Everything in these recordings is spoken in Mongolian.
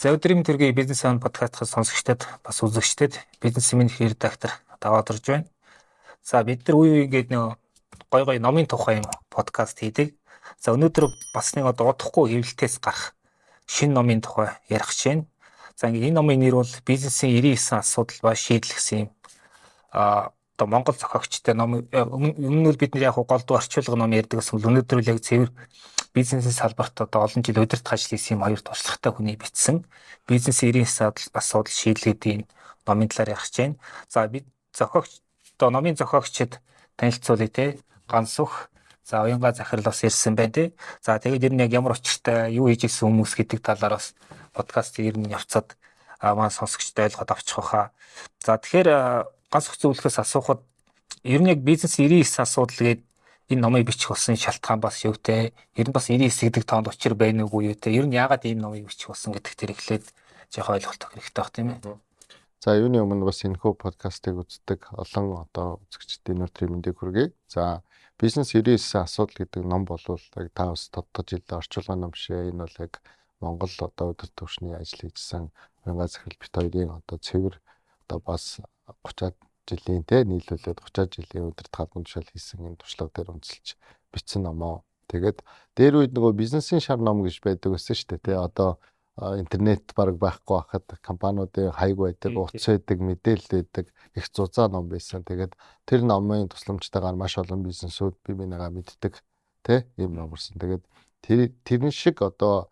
За өдрийн төргийн бизнес сан подкастын сонсогчдод бас үзэгчдод бизнес минь редактор даваад орж байна. За бид нар үе ингээд нэг гой номын тухай юм подкаст хийдэг. За өнөөдөр бас нэг удахгүй хэвлэлтээс гарах шинэ номын тухай ярих гэж байна. За ингээд энэ номын нэр бол бизнесийн 99 асуудал ба шийдэл гэсэн юм. Одоо Монгол зохиогчтой ном өмнө нь бид нар яг голдуу орчуулга ном ярьдаг гэсэн бол өнөөдөр л яг цэвэр бизнесийн салбарт одоо олон жил удирдах ажил хийсэн хоёр туршлагатай хүний бичсэн бизнесийн 99 асуудал шийдлүүдийн номын талаар ярих гэж байна. За бид зохиогч одоо номын зохиогчид танилцуулъя те. Гансүх за уянга захирал бас ирсэн байна те. За тэгээд ер нь яг ямар учиртай юу хийж ирсэн хүмүүс гэдэг талаар бас подкаст ер нь явцад маань сонсогчтой ойлгоод авчих واخа. За тэгэхээр гансүх зөвлөхөөс асуухад ер нь яг бизнес 99 асуудал гэдэг энэ номыг бичих болсон шалтгаан бас юу те. Ер нь бас 99 гэдэг тоонд учир байна уу юу те. Ер нь яагаад энэ номыг бичих болсон гэдэг тэр эхлээд жоох ойлголт хэрэгтэй байх тийм ээ. За юуны өмнө бас энэхүү подкастыг үздэг олон одоо үзэгчдийн өнөөдрийн мэндийг хүргэе. За бизнес 99 асуудал гэдэг ном бол яг та бас тодтож жилдээ орчуулгын ном шээ. Энэ бол яг Монгол одоо өдөр төвшний ажил хийжсэн уянга захирал бит хоёрын одоо цэвэр одоо бас 30-аад жилийн те нийлүүлээд 30 жилийн удирдах гүншил хийсэн энэ туршлага дээр үндэслэж бичсэн номоо. Тэгээд дээр үед нөгөө бизнесийн шар ном гэж байдаг байсан шүү дээ те. Одоо интернет баг байхгүй байхад компаниудын хаяг байдаг, утас байдаг, мэдээлэл байдаг, их зузаан ном байсан. Тэгээд тэр номын тусламжтайгаар маш олон бизнесүүд бие биенийгаа мэддэг те ийм ном ирсэн. Тэгээд тэрэн шиг одоо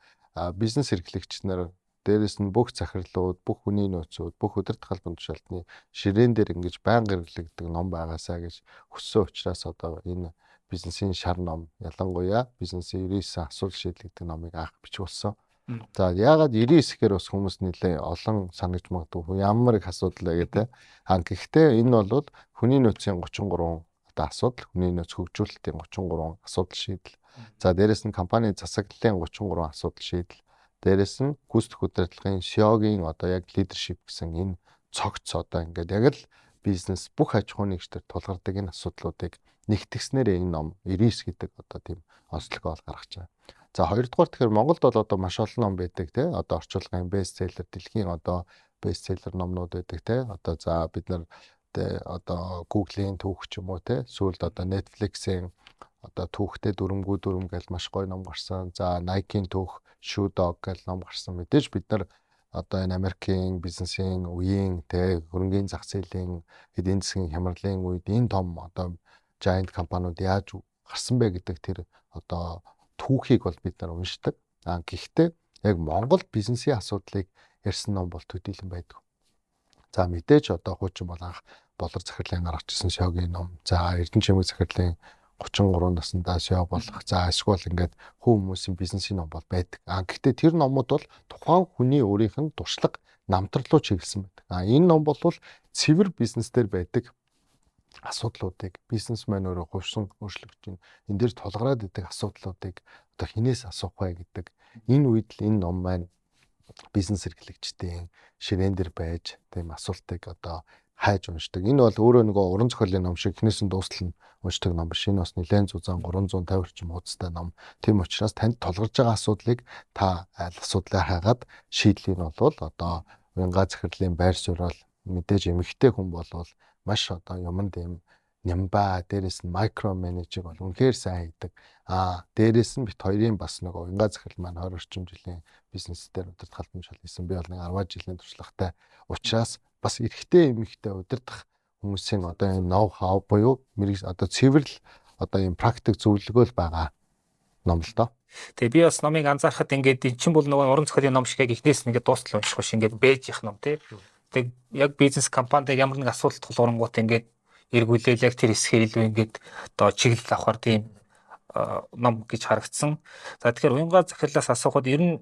бизнес эрхлэгч нар дээрэс нь бүх захирлууд, бүх хүний нөөцүүд, бүх удирдах албан тушаалтны ширээн дээр ингэж байнга хэрэглэгдэх ном байгаасаа гэж хүссэн учраас одоо энэ бизнесийн шар ном ялангуяа бизнесийн 99 асуулт шийдэл гэдэг номыг анх бичих болсон. За яагаад 99 гэхээр бас хүмүүс нэлээ олон санагдж магадгүй ямар их асуудал вэ гэдэг. Гэхдээ энэ бол хүний нөөцийн 33 одоо асуудал, хүний нөөц хөгжүүлэлтийн 33 асуудал шийдэл. За дээрэс нь компани засаглалын 33 асуудал шийдэл. Дээрэс нь гүйцэтгэх удирдлагын SEO-гийн одоо яг лидершип гэсэн энэ цогц одоо ингээд яг л бизнес бүх аж ахуйн нэгжлэр тулгардаг энэ асуудлуудыг нэгтгэснээр энэ ном 99 гэдэг одоо тийм онцлогоо гаргаж байгаа. За хоёрдугаар тэгэхээр Монголд бол одоо маш олон ном байдаг те. Одоо орчуулгын бестселлер, дэлхийн одоо бестселлер номнууд байдаг те. Одоо за бид нар одоо Google-ийн түүх ч юм уу те. Сүүлд одоо Netflix-ийн одоо түүхтэй дүрмгүй дүрм гэж маш гоё ном гарсан. За Nike-ийн түүх Shoe Dog гэж ном гарсан. Мэдээж бид нар одоо энэ Америкийн бизнесийн үеийн те хөрөнгөний зах зээлийн эдийн засгийн хямралын үед энэ том одоо giant компаниуд яаж гарсан бэ гэдэг тэр одоо түүхийг бол бид нар уншдаг. Гэхдээ яг Монгол бизнесийн асуудлыг ярьсан ном бол төдийлөн байдаг. За мэдээж одоо хуучин бол анх болор захирлын гаргаж ирсэн SEO-гийн ном. За Эрдэнэ чимэг захирлын 33 наснда SEO болох. За эсвэл ингээд хүмүүсийн бизнесийн ном бол байдаг. Гэхдээ тэр номууд бол тухайн хүний өөрийнх нь туршлага намтарлуу чиглэсэн байдаг. Энэ ном бол цэвэр бизнес дээр байдаг асуудлуудыг бизнесмен өөрөө хувьсан өөрчлөгдөж байна. Энэ дээр тулгараад идэг асуудлуудыг одоо хинээс асуух вэ гэдэг. Энэ үед л энэ ном маань бизнес эрхлэгчдийн ширээн дээр байж тийм асуултыг одоо хайж уншдаг. Энэ бол өөрөө нөгөө уран зохиолын ном шиг хинээс нь дуустал нь уншдаг ном биш. Энэ бас нэлээд зузаан 350 орчим хуудастай ном. Тийм учраас танд тулгарч байгаа асуудлыг та аль асуудлаа хайгаад шийдлийг нь бол одоо уянга захирлын байр суурьал мэдээж эмэгтэй хүн болвол маш одоо юмд юм нямба дээрэс нь микро менежинг бол үнэхээр сайн хийдэг. Дээрэс нь бит хоёрын бас нэг уянга захирал маань 20 орчим жилийн бизнес дээр удирдах албан тушаал хийсэн. Би бол нэг 10 жилийн туршлагатай учраас бас эрэгтэй эмэгтэй удирдах хүмүүсийн одоо энэ ноу хау буюу одоо цэвэрл одоо энэ практик зөвлөгөө л байгаа ном л доо. Тэгээ би бас номыг анзаархад ингээд эн чинь бол нөгөө уран зохиолын ном шиг ихнээс нэгэ дуустал унших биш ингээд бэж их ном тий. Тэг яг бизнес компанид ямар нэг асуудал тулгуур ингээд эргүүлээл яг тэр хэсгээр илүү ингээд одоо чиглэл авахар тийм ном гэж харагдсан. За тэгэхээр уянга захирлаас асуухад ер нь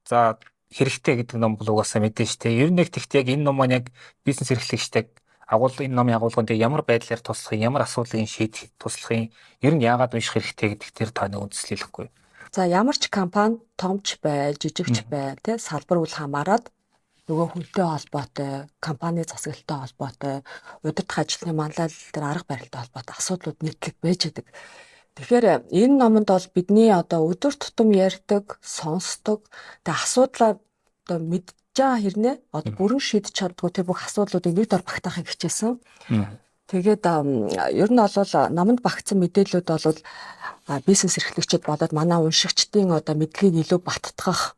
за хэрэгтэй гэдэг ном бол угаасаа мэдэн штэ. Ер нь яг тэгт яг энэ ном маань яг бизнес эрхлэгчтэй энэ номын агуулганд ямар байдлаар туслах, ямар асуудлыг шийдэх туслахын ер нь яагаад унших хэрэгтэй гэдэг тэр таны үндэслэлэхгүй. За ямар ч компани томч бай, жижигч бай, тэ салбар үл хамааран нөгөө хүнтэй холбоотой, компани засаглалтай холбоотой, удирдах ажлын манлайлал дээр арга барилтай холбоотой асуудлууд нийтлэг байж байдаг. Тэгэхээр энэ номонд бол бидний одоо өдөр тутам ярьдаг, сонсдог, тэгээ асуудлаа одоо мэдж байгаа хэрнээ одоо бүрэн шийдэж чаддгүй тэр бүх асуудлуудыг нэг дор багтаахыг хичээсэн. Тэгээд ер нь бол номонд багтсан мэдээлэлүүд бол бизнес эрхлэгчид болоод манай уншигчдын одоо мэдлэгийг илүү баттгах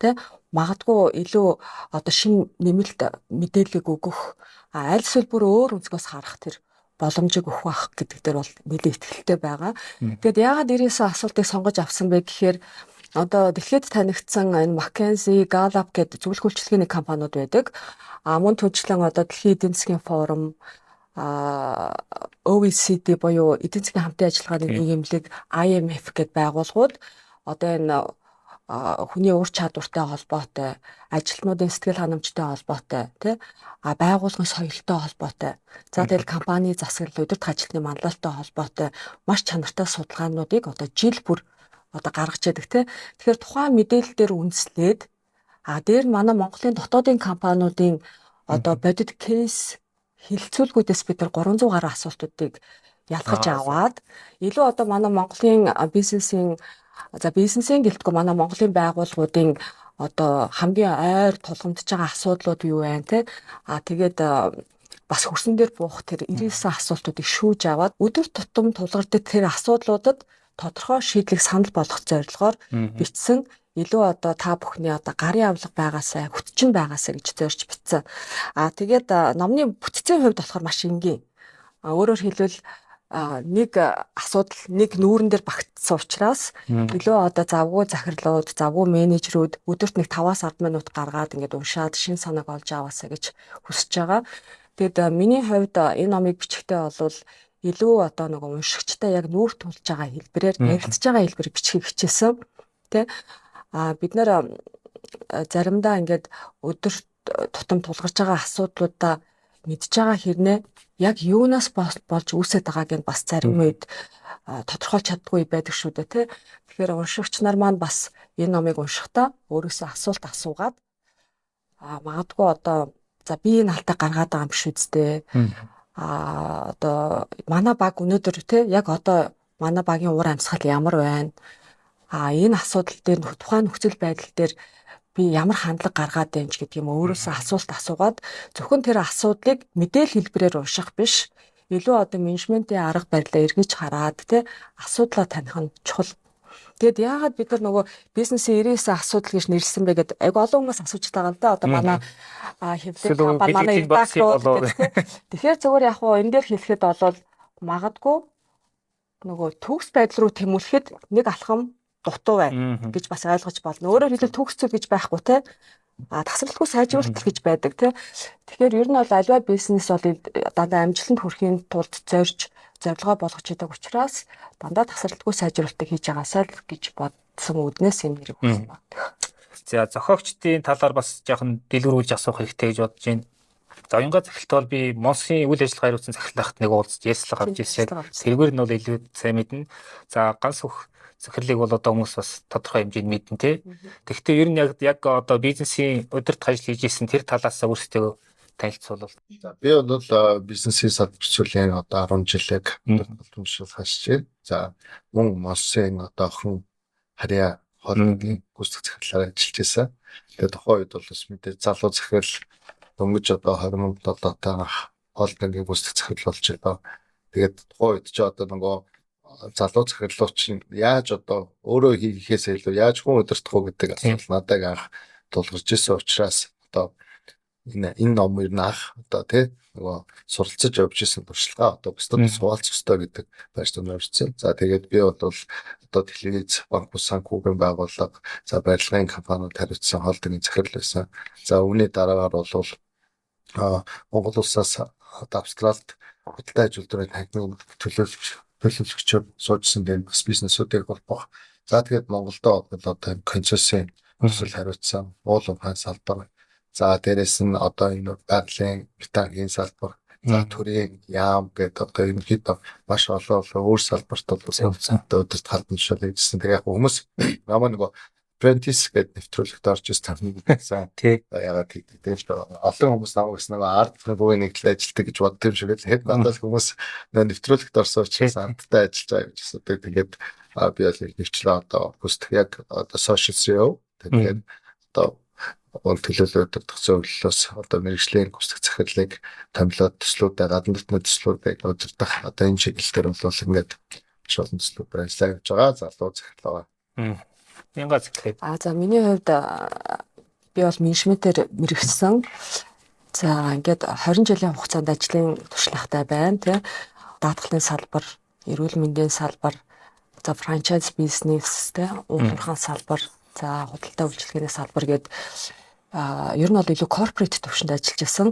тий магадгүй илүү одоо шин нэмэлт мэдээлэл өгөх аль эсвэл бүр өөр өнцгөөс харах тэр боломжийг өгөх байх гэдэг дээр бол нэлээд ихтэй байгаа. Тэгэд яагаад ирээсээ асуултыг сонгож авсан бэ гэхээр одоо дэлхийд танигдсан энэ McKinsey, Gallup гэдэг зөвлөх үйлчилгээний компаниуд байдаг. Мөн түүнчлэн одоо Дэлхийн эдийн засгийн форум, OECD буюу эдийн засгийн хамтын ажиллагааны нийгэмлэг, IMF гэд байгууллагууд одоо энэ хүний ур чадвартай холбоотой, ажилтнуудын сэтгэл ханамжтай холбоотой, тий байгууллагын соёлтой холбоотой. За тэгэл компани засаглал, удирдах ажилтны манлайлалтай холбоотой маш чанартай судалгаануудыг одоо жил бүр одоо гаргаж яадаг тий. Тэгэхээр тухайн мэдээлэл дээр үндэслээд дээр манай Монголын дотоодын компаниудын одоо бодит кейс хилцүүлгүүдээс бид нар 300 гаруй асуултуудыг ялгаж аваад илүү одоо манай Монголын бизнесийн гэлтгүй манай Монголын байгууллагуудын одоо хамгийн ойр тулгамдж байгаа асуудлууд юу вэ те тэгээд бас хөрсөн дээр буух тэр 99 асуултуудыг шүүж аваад өдөр тутам тулгардаг тэр асуудлуудад тодорхой шийдлийг санал болгох зорилгоор бичсэн илүү одоо та бүхний одоо гарын авлага байгаасаа хүчин байгаасаа гэж зорж бичсэн. Тэгээд номны бүтцийн хувьд болохоор маш энгийн. Өөрөөр хэлбэл нэг асуудал нэг нүүрэн дээр багтсан учраас илүү одоо завгүй захирлууд, завгүй менежерүүд өдөрт нэг 5-10 минут гаргаад ингээд уншаад шин санааг олж аваасаа гэж хүсэж байгаа. Тэгэд миний хувьд энэ номыг бичихтэй бол илүү одоо нэг уншигчтай яг нүүр тулж байгаа хэлбэрээр ярилцж байгаа хэлбэрээр бичгийг хичээсэн. Тэ бид нэр заримдаа ингээд өдөр тутам тулгарч байгаа асуудлуудаа мэдж байгаа хэрнээ яг юунаас болж үүсэж байгааг нь бас зарим үед тодорхойлж чаддгүй байдаг шүү дээ тий. Тэгэхээр уншигч нар маань бас энэ номыг уншихдаа өөрөөсөө асуулт асуугаад магадгүй одоо за би энэ халтаа гаргаад байгаа юм биш үсттэй. Одоо манай баг өнөөдөр тий яг одоо манай багийн уур амьсгал ямар байна? Энэ асуудал дээр тухайн нөхцөл байдал дээр би ямар хандлага гаргаад байна ч гэдэг юм өөрөөсөө асуулт асуугаад зөвхөн тэр асуудлыг мэдээлэл хэлбэрээр унших биш илүү одоо менежментийн арга барилаа эргэж хараад тий асуудлаа таних нь чухал. Тэгэд яагаад бид нар нөгөө бизнесийн 99 асуудал гэж нэрлсэн бэ гэдэг айгу олон хүмүүс асууж байгаа л да одоо манай хэвлэл компани манай редактор тэгэхээр зөвөр яг хуу энэ дээр хэлэхэд болол магадгүй нөгөө төгс байдал руу тэмүүлэхэд нэг алхам дутуу байна гэж бас ойлгож болно. Өөрөөр хэлбэл төгс зүйл гэж байхгүй те. Тасралтгүй сайжруулалт гэж байдаг те. Тэгэхээр ер нь бол аливаа бизнес бол дандаа амжилтанд хүрэхийн тулд зорж зорилгоо болгож идэг учраас дандаа тасралтгүй сайжруулалтыг хийж байгаасаа л гэж бодсон үднээс энэ нэр өгсөн байна. За зохиогчдын талаар бас жоохон дэлгэрүүлж асуух хэрэгтэй гэж бодож байна. За уянга захиралт бол би Монсын үйл ажиллагаа хариуцсан захирлахт нэг уулзж ярьслага авч ирсэн. Тэргээр нь бол илүү сайн мэднэ. За ганц бүх захирлыг бол одоо хүмүүс бас тодорхой хэмжээнд мэднэ тий. Тэгэхдээ ер нь яг одоо бизнесийн удирдах ажил хийж исэн тэр талаас өөрсдөө танилцуулбал. За би бол бизнесийн салбарчлалын одоо 10 жилийг удирдах хашиж байна. За мөн Монсын одоо охин харьяа хоолойгийн гүйцэтгэх захирлаар ажиллаж байсан. Тэгээд тухайн үед бол бас мэдээ залуу захирал дөнгөж одоо 27 таа хоолойгийн гүйцэтгэх захирал болж байна. Тэгээд тухайн үед ч одоо нөгөө залуу захирлууч нь яаж одоо өөрөө хийхээс илүү яаж хүн удирдах уу гэдэг асуулт надад анх тулгарч ирсэн учраас одоо энэ ном ер нь анх одоо тий нөгөө суралцаж явж ирсэн туршлагаа одоо бусдад суулцах хэрэгтэй гэдэг байж тунавчсан. За тэгээд би бол одоо телевиз, банк, санхүүгийн байгууллага, за барилгын компаниуд хариуцсан хоолойгийн захирал байсан. За үүний дараагаар бол Монгол улсаас Австралид худалдаа ажил дөрөв танхимыг төлөвлөгчөөр суужсан гэн бас бизнесүүдийг холбох. За тэгээд Монголдо бол одоо консорциум өсөл хариуцсан уулын хаан салбар. За дээрэс нь одоо энэ байгалийн металлын салбар, за төрийн яам гэдэг одоо ерөнхийдөө маш олон өөр салбарт бол өдөрт халдан жишээлээ гэсэн. Тэгээ яг хүмүүс намаа нөгөө apprentice гэдэг нэвтрүүлэгт орж ирсэн таньсан. Яагаад гэдэг тийм олон хүмүүс намайг гэсэн нөгөө арт бүгийн нэгдэл ажилтдаг гэж боддог юм шиг л хэд надад хүмүүс нэвтрүүлэгт орсон учраас арттай ажиллаж байгаа гэж асуудаг. Тэгээд би бол нэвчлээ одоо хүсдэг яг одоо social SEO тэгээд одоо бол төлөөлөл удирдах зөвлөлөөс одоо мэрэгжлийн гүйцэтгэх захирлыг томилоод төслүүдээ гадна дотны төслүүдийг удирдах одоо энэ чиглэлээр бол ингээд маш олон төслүүдээр ажиллаа явж байгаа. Залуу захирлаа. Янга захирлаа. За миний хувьд би бол менежментээр мэргэжсэн. За ингээд 20 жилийн хугацаанд ажлын туршлагатай байна тий. Даатгалын салбар, эрүүл мэндийн салбар, за франчайз бизнес тий, уурхайн салбар, за худалдаа үйлчилгээний салбар гээд ер нь бол илүү корпорэт төвшөнд ажиллаж байсан.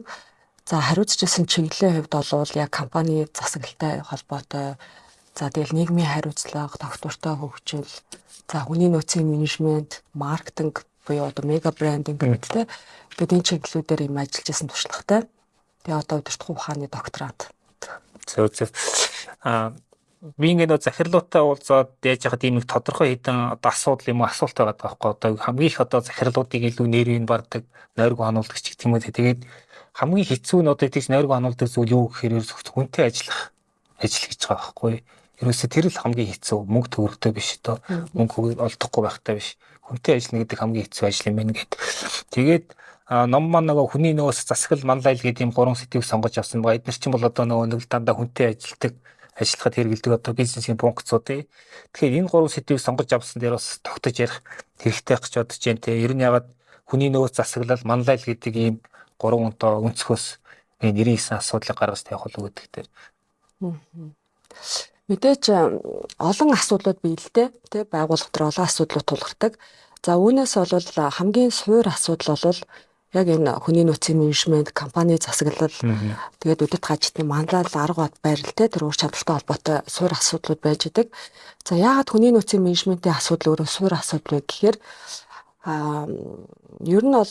За хариуцж байсан чиглэлийн хувьд бол яг компани засаглалтай холбоотой. За тэгэл нийгмийн хариуцлага, тогтвортой хөгжил, за хүний нөөцийн менежмент, маркетинг буюу одоо мега брендинг гэдэг тэгээд энэ чиглэлүүдээр юм ажиллаж байсан туршлагатай. Тэгээ одоо удирдах ухааны докторант. Зөв. Би ингээд захирлуудтай уулзаад яаж яхад ийм их тодорхой хэдэн одоо асуудал юм уу асуулт байгаа байхгүй одоо хамгийн их одоо захирлуудыг илүү нэрийг бардаг, нойрог хануулдаг ч гэх юм уу тэгээд хамгийн хэцүү нь одоо тийш нойрог хануулдаг зүйл юу гэхээр хүнтэй ажил гэж байгаа байхгүй. Ерөөсө тэр л хамгийн хэцүү, мөнгө төгрөгтэй биш одоо мөнгө олдохгүй байхтай биш. Хүнтэй ажиллана гэдэг хамгийн хэцүү ажил юм байна гэд. Тэгээд ном маань нөгөө хүний нөөц засаглал манлайл гэдэг ийм 3 сэдвийг сонгож авсан байгаа. Эдгээр чинь бол одоо нөгөө нэг дандаа хүнтэй ажиллахад хэрэгэлдэг одоо бизнесийн функцууд тий. Тэгэхээр энэ 3 сэдвийг сонгож авсан дээр бас тогтож ярих хэрэгтэй гэж бодож байна тий. Ер нь ягаад хүний нөөц засаглал манлайл гэдэг ийм 3 онтоо өнцгөөс 99 асуудлыг гаргаж тавих болов гэдэг дээр. Мэдээж олон асуудлууд бий л дээ. Тэ байгууллага төр олон асуудлууд тулгардаг. За үүнээс бол хамгийн суур асуудал бол яг энэ хүний нөөцийн менежмент, компани засаглал, тэгээд удирдах ажилтны манлайл, арга бат байрал тэр ур чадвартай холбоотой суур асуудлууд байж идэг. За яагаад хүний нөөцийн менежментийн асуудал өөрөө суур асуудал вэ гэхээр ер нь бол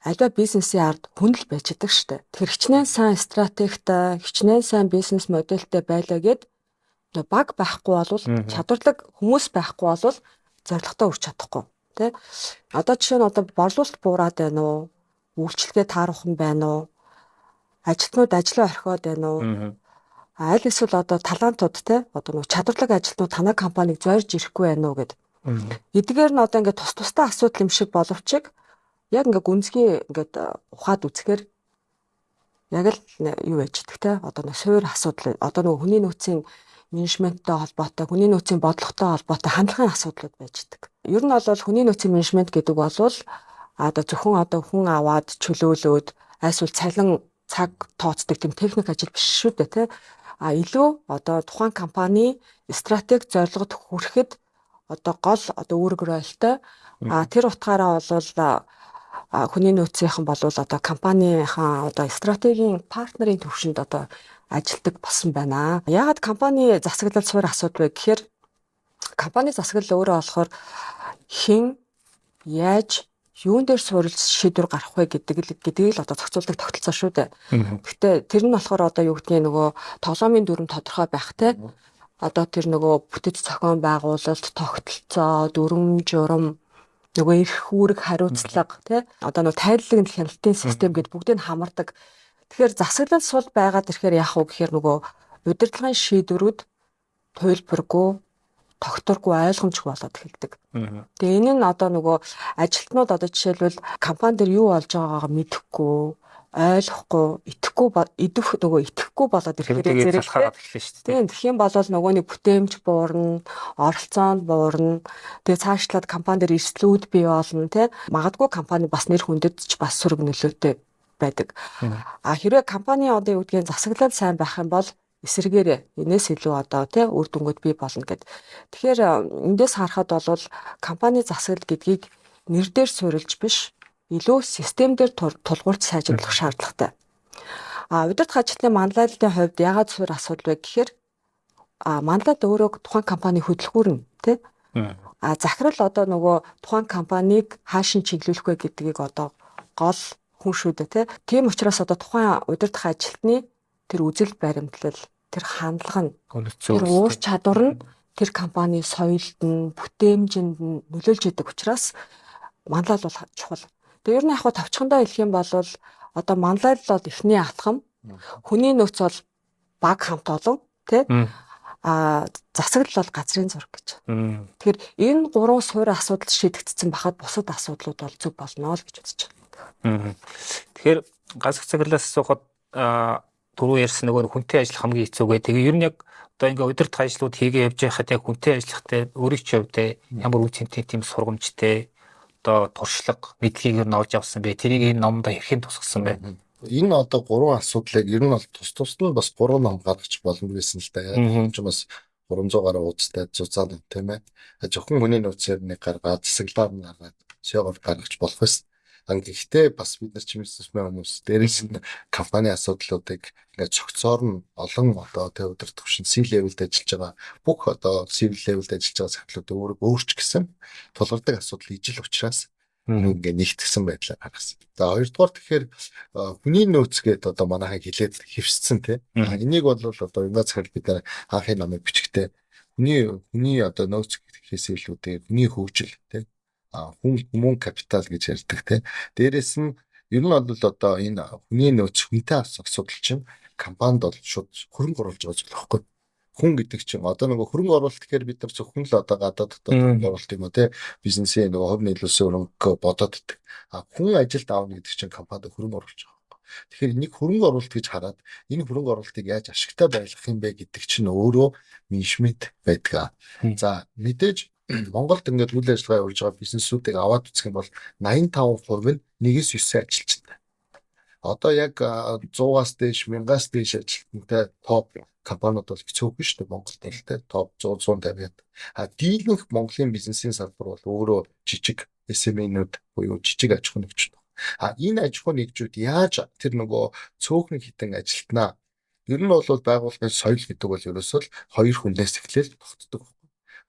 альва бизнесийн ард хүн л байж идэг штэ. Тэр хичнээн сайн стратегтай, хичнээн сайн бизнес модельтэй байлаа гэд баг байхгүй бол чадварлаг хүмүүс байхгүй бол зорилготой хүрч чадахгүй тий. Одоо жишээ нь одоо борлуулалт буураад байна уу? Үйлчлэгээ таарах юм байна уу? Ажилтнууд ажлаа орхиод байна уу? Аль эсвэл одоо талантууд тий одоо нэг чадварлаг ажилтнууд танай компаниг зорж ирэхгүй байна уу гэд. Эдгээр нь одоо ингээд тус тустай асуудал юм шиг боловч яг ингээд гүнзгий ингээд ухаад үзэхээр яг л юу байж идэх тий одоо нэг суур асуудал одоо нэг хүний нөөцийн менежменттэй холбоотой, хүний нөөцийн бодлоготой холбоотой хандлагын асуудлууд байж идэг. Ер нь бол хүний нөөцийн менежмент гэдэг бол одоо зөвхөн одоо хүн аваад чөлөөлөөд айсвал цалин цаг тооцдог тийм техник ажил биш шүү дээ тий. Илүү одоо тухайн компани стратеги зорилгод хүрэхэд одоо гол одоо үүрэг ролтой тэр утгаараа бол хүний нөөцийнхэн бол одоо компанийн одоо стратегийн партнерын төвшөнд одоо ажилдаг болсон байна. Яагаад компани засаглал суур асуудал вэ гэхээр компани засаглал өөрөө болохоор хэн яаж юун дээр суурилж шийдвэр гарах вэ гэдгийг л одоо зохицуулдаг тогтолцоо шүү дээ. Гэхдээ тэр нь болохоор одоо юу гэдгийг нөгөө тоглоомын дүрм тодорхой байх те. Одоо тэр нөгөө бүтэц зохион байгуулалт, тогтолцоо, дүрм, журам нөгөө эрх үүрэг хариуцлага те. Одоо нөгөө тайллаг хяналтын систем гэд бүгдийг нь хамардаг. Тэгэхээр засаглал сул байгаад ирэхээр яах вэ гэхээр нөгөө удирдлагын шийдвэрүүд туйлбаргүй, тогтворгүй, ойлгомжгүй болоод эхэлдэг. Тэгээ энэ нь одоо нөгөө ажилтнууд одоо жишээлбэл компани дээр юу болж байгаагаа мэдэхгүй, ойлгохгүй, итгэхгүй болоод ирэхээр залхаад эхэлнэ шүү дээ. Тийм тэгэх юм бол нөгөө нэг бүтээмж буурна, оролцоонд буурна. Тэгээ цаашлаад компани дээр эрсдлүүд бий болно те. Магадгүй компани бас нэр хүндэд ч бас сөрөг нөлөөтэй байдаг. Хэрвээ компани одоо юу гэдгийг засаглал сайн байх юм бол эсэргээрээ энэс илүү одоо тий үр дүнгууд бий болно гэд. Тэгэхээр эндээс харахад бол компани засаглал гэдгийг нэр дээр суурилж биш илүү систем дээр тулгуурч сайжруулах шаардлагатай. Удирдах ажилтны манлайлалын хувьд яагаад суур асуудал вэ гэхээр манлайлал өөрөө тухайн компани хөдөлгүүрнэ тий. Захирал одоо нөгөө тухайн компанийг хаашин чиглүүлэх вэ гэдгийг одоо гол хүн шүү дээ тий. Тийм учраас одоо тухайн удирдах ажилтны тэр үзэл баримтлал, тэр хандлага нь, тэр уур чадвар нь тэр компани соёлд нь, бүтээмжинд нь нөлөөлж идэг учраас манлайл бол чухал. Тэгээ ер нь яг товчхондоо хэлэх юм бол одоо манлайл бол эхний атгам, хүний нөөц бол баг хамт олон тий. засаглал бол газрын зураг гэж. Мм. Тэгэхээр энэ 3 суурь асуудал шийдэгдсэн байхад бусад асуудлууд бол зөв болно л гэж үзэж байна. Мм. Тэгэхээр газ цаглаас асуухад түрүү ярьсан нөгөө хүнтэй ажил хамгийн хэцүү гэдэг. Тэгээ ер нь яг одоо ингээ удирдах ажлууд хийгээ явж байхад яг хүнтэй ажиллахтай өөрийн ч хувьд ямар үн цэнтэй тийм сургамжтай одоо туршлага мэдлэгийг ер нь олж авсан бэ. Тэрийг энэ номдоо хэрхэн тусгасан бэ? Энэ одоо 3 асуудлыг ер нь бол тус нь бас 3 ном гаргаж болно гэсэн л да. Яг ч бас 300 гаруй уудастай зузаан юм тийм ээ. Зөвхөн хүний нөөцээр нэг гаргаад засаглаар нь гаргаад шийгоор гаргаж болох байсан. Гэхдээ бас бид нар бизнесмен хүмүүс дээрээс нь компани асуудлуудыг ингээд цогцоор нь олон одоо тэ удирдах төвшин C-level-д ажиллаж байгаа бүх одоо C-level-д ажиллаж байгаа цагтлууд өөрөөр өөрч гэсэн тулгардаг асуудал ижил учраас ингээд нэгтгсэн байдлаар гаргасан. За хоёрдугаар тэгэхээр хүний нөөц гэдэг одоо манайхаа хилээд хэвсцэн тий. Энийг бол одоо энэ цагт бид нар анхны номыг бичгтээ хүний одоо нөөц гэхээс илүүтэй хүний хөгжил тий. Хүн капитал гэж ярьдаг тий. Дээрээс нь ер нь бол одоо энэ хүний нөөц хүнтэй асуудал чинь компанид бол шууд хөрөнгө оруулж байгаа зүйл байхгүй. Хүн гэдэг чинь одоо нөгөө хөрөнгө оруулалт гэхээр бид нар зөвхөн л одоо гадаад хөрөнгө оруулалт юм уу тий. Бизнесийн нөгөө хувь нийлүүлсэн өрөнгө бодоод идэх. Хүн ажилд аавна гэдэг чинь компанид хөрөнгө оруулж байгаа. Тэгэхээр нэг хөрөнгө оруулалт гэж хараад энэ хөрөнгө оруулалтыг яаж ашигтай байлгах юм бэ гэдэг чинь өөрөө менежмент байдаг. За мэдээж Монголд ингээд үйл ажиллагаа явуулж байгаа бизнесүүдийг аваад үзэх юм бол 85% нь 1-9 ажилч байна. Одоо яг 100-аас дээш, 1000-аас дээш ажилтнтай топ компаниуд бол хэцүүхэн шүү дээ Монголд л те топ 100-150-аад. Дийлэнх Монголын бизнесийн салбар бол өөрөө жижиг SME-нүүд буюу жижиг аж ахуй нэгжүүд. Энэ аж ахуй нэгжүүд яаж тэр нөгөө цөөхний хитэн ажилтнаа ер нь бол байгууллагын соёл гэдэг бол ерөөсөө л 2 хүнээс эхлээл тогтдог.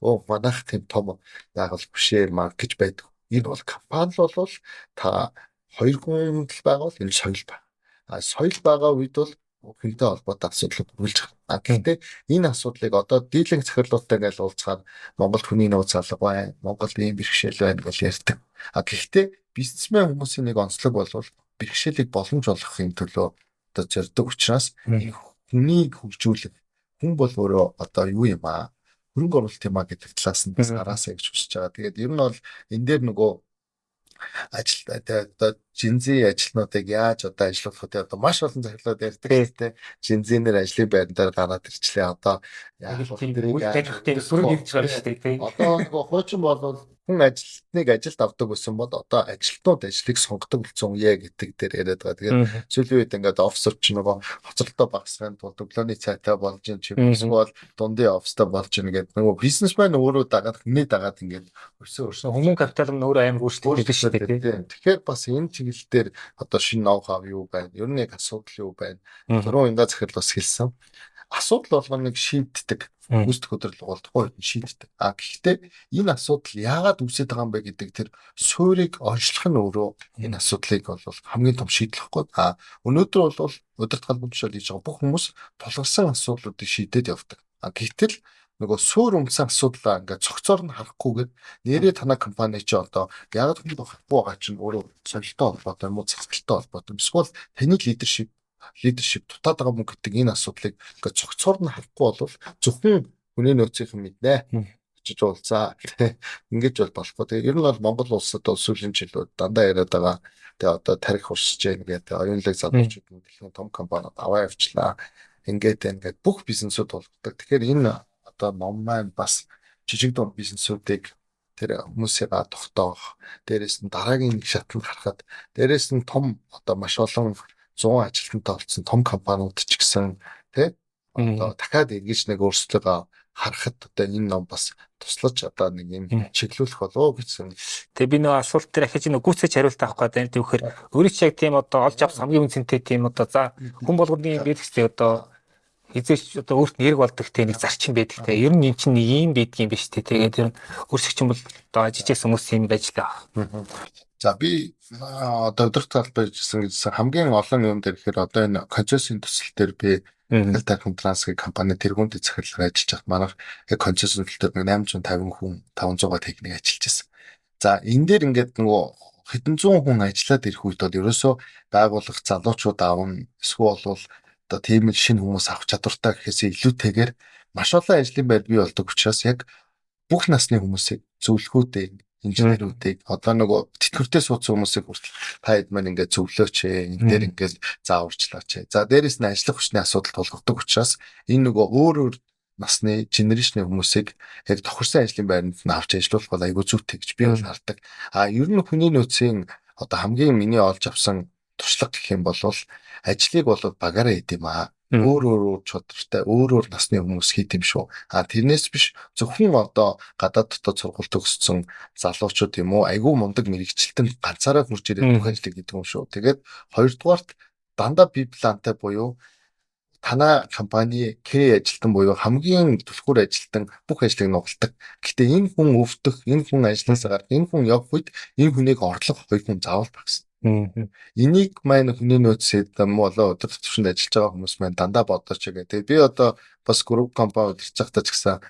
Манайх тийм том байгууллага биш ээ гэж байдаг. Энэ бол компани бол та 2 хүн л байгуул энэ соёл байна. Соёл байгаа үед бол хүнтэй холбоотой асуудал үргэлж байна. Гэхдээ энэ асуудлыг одоо дийлэнх захирлуудтай ингээл уулзахаар Монголд хүний нөөц алга байна. Монголд ийм бэрхшээл байна гэж ярьдаг. Гэхдээ бизнесмен хүмүүсийн нэг онцлог бол бэрхшээлийг боломж болгох юм төлөө одоо зорддог учраас хүнийг хөгжүүлэх хүн бол өөрөө одоо юу юм аа хөрөнгө оруулалт юм а гэдэг талаас нь бас хараасаа гэж хүсэж байгаа. Тэгээд ер нь бол энэ дээр нөгөө одоо жинзээ ажилтнуудыг яаж одоо ажиллуулах вэ? Одоо маш олон захирлууд ярьдаг хэрэгтэй. Жинзэнээр ажлын байран дээр гараад ирчлээ. Одоо яг л тэрийг сүрэг хийж байгаа шүү дээ. Одоо нөгөө хуучин бол хүн ажилтныг ажилд авдаг гэсэн бол одоо ажилтнууд ажлыг сонгодог болсон үе гэдэг дээр яриад байгаа. Тэгээд сүүлийн үед ингээд офсер ч нөгөө хоцролтой багасгахын тулд өглөөний цайтай болж юм чи эсвэл дундын офстой болж ийн гэдэг нөгөө бизнесмен өөрөө дагаад хүний дагаад ингээд өрсөн хүмүүн капитал нь өөрөө амар өөрчлөлт хийдэг шүү дээ. Тэгэхээр бас энэ чиглэл дээр одоо шинэ ноу-хау юу байна? Ер нь яг асуудал юу байна? Түрүү ингээ захирал бас хэлсэн. Асуудал болгоныг шийддэг. Үүсдэх хөдөлгөөн бол тухайн үед нь шийддэг. Гэхдээ энэ асуудал яагаад үүсэж байгаа юм бэ гэдэг тэр суурийг онцлох нь өөрөө энэ асуудлыг бол хамгийн том шийдлэхгүй. Өнөөдөр бол удирдах холбогдол хийж байгаа бүх хүмүүс тулгарсан асуудлуудыг шийдээд явдаг. Гэтэл нөгөө суур өмсөн асуудлаа ингээд цогцоор нь харахгүйгээр нэрээ танай компани чи одоо яагаад хүн болохгүй байгаа чинь өөрөө солилттой холбоотой юм уу засаглалтай холбоотой юм. Эсвэл таны лидершип дутаад байгаа мөн гэдэг энэ асуудлыг ингээд цогцоор нь харахгүй бол зөвхөн хүний нөөцийн мэднэ гэж уулзаа. Ингэж бол болохгүй. Тэгээ ер нь бол Монгол улсад бол сүүлийн жилүүд дандаа яриад байгаа. Тэгээ одоо тарих урсж гэнэ гэдэг оюунлаг залуучууд нь дэлхийн том компаниуд аваа явчлаа. Ингээд бүх бизнесүүд болгодог. Тэгэхээр энэ одоо ном маань бас жижиг дунд бизнесүүдийг тэр хүмүүсийг тогтоох, дээрээс нь дараагийн нэг шатнд харахад, дээрээс нь том одоо маш олон 100 ажилтнтай болсон том компаниуд ч гэсэн тий одоо дахиад эргэж нэг өөрсдөө харахад одоо энэ ном бас туслаж одоо нэг юм чиглүүлэх болов гэсэн. Тэгээ би нэг асуулт дээр ахиж нэг гүйцэж хариулт авах гэдэг нь түүхээр өөрөө ч яг тийм одоо олж авсан хамгийн үнцэнтэй тийм одоо за хүн болгоны бэлгэстэй одоо эзэж одоо өөрт нэрэг болдог те нэг зарчим байдаг те ер нь эн чинь ийм байдгийн биш те тэгээд тэр өөрсгч юм бол одоо жижиг хүмүүс юм байж л байгаа. За би одоо удирдах талбай гэсэн хамгийн олон юм дээр ихээр одоо энэ концессийн төсөл дээр би Тархин Трансгийн компани тэргуунд захирлаар ажиллаж байхад манайх яг концессийн төсөл дээр 850 хүн 500 техник ажиллаж байсан. За энэ дээр ингээд нөгөө хэдэн зуун хүн ажиллаад ирэх үед бол ерөөсөө байгууллага залуучууд аавн эсвэл одоо тийм л шинэ хүмүүс авах чадвартай гэхээсээ илүүтэйгээр маш олон ажлын байр бий болдог учраас яг бүх насны хүмүүсийг зөвлөхүүдээ инженерүүдийг одоо нөгөө тэтгэвртээ суудсан хүмүүсийг хүртэл та хэд маань ингээд зөвлөөч энэ дээр ингээд зааварчлаач. За дээрэс нь ажлах хүчний асуудал тулгардаг учраас энэ нөгөө өөр насны генерашны хүмүүсийг яг тохирсон ажлын байранд нь авч ажиллуулах бол айгүй зүйтэй гэж би бол хардаг. Ер нь хүний нөөцийн одоо хамгийн миний олж авсан туршлага гэх юм бол ажлыг бол багаараа хийд юм өөр чадвартай өөр насны хүмүүс хийд юм шүү. Тэрнээс биш зөвхөн одоо гадаад дотоод сургууль төгссөн залуучууд юм уу айгүй мундаг мэрэгчлэлтэнд ганцаараа хурж ирээд бүх ажлыг хийдэг юм шүү. Тэгээд хоёрдугаарт дандаа би плантай буюу танай компани К ажилтан буюу хамгийн түлхүүр ажилтан бүх ажлыг нугалдаг. Гэтэ энэ хүн өвдөх, энэ хүн ажлаасаа гарах, энэ хүн явах үед энэ хүнийг орлох хоёр хүн заавал багс. Энийг маань хүний нөөцөд болоо өдөр тутмын ажиллаж байгаа хүмүүс маань дандаа бодож байгаа. Тэгээ би одоо бас групп компани удирдах цагтаа ч гэсэн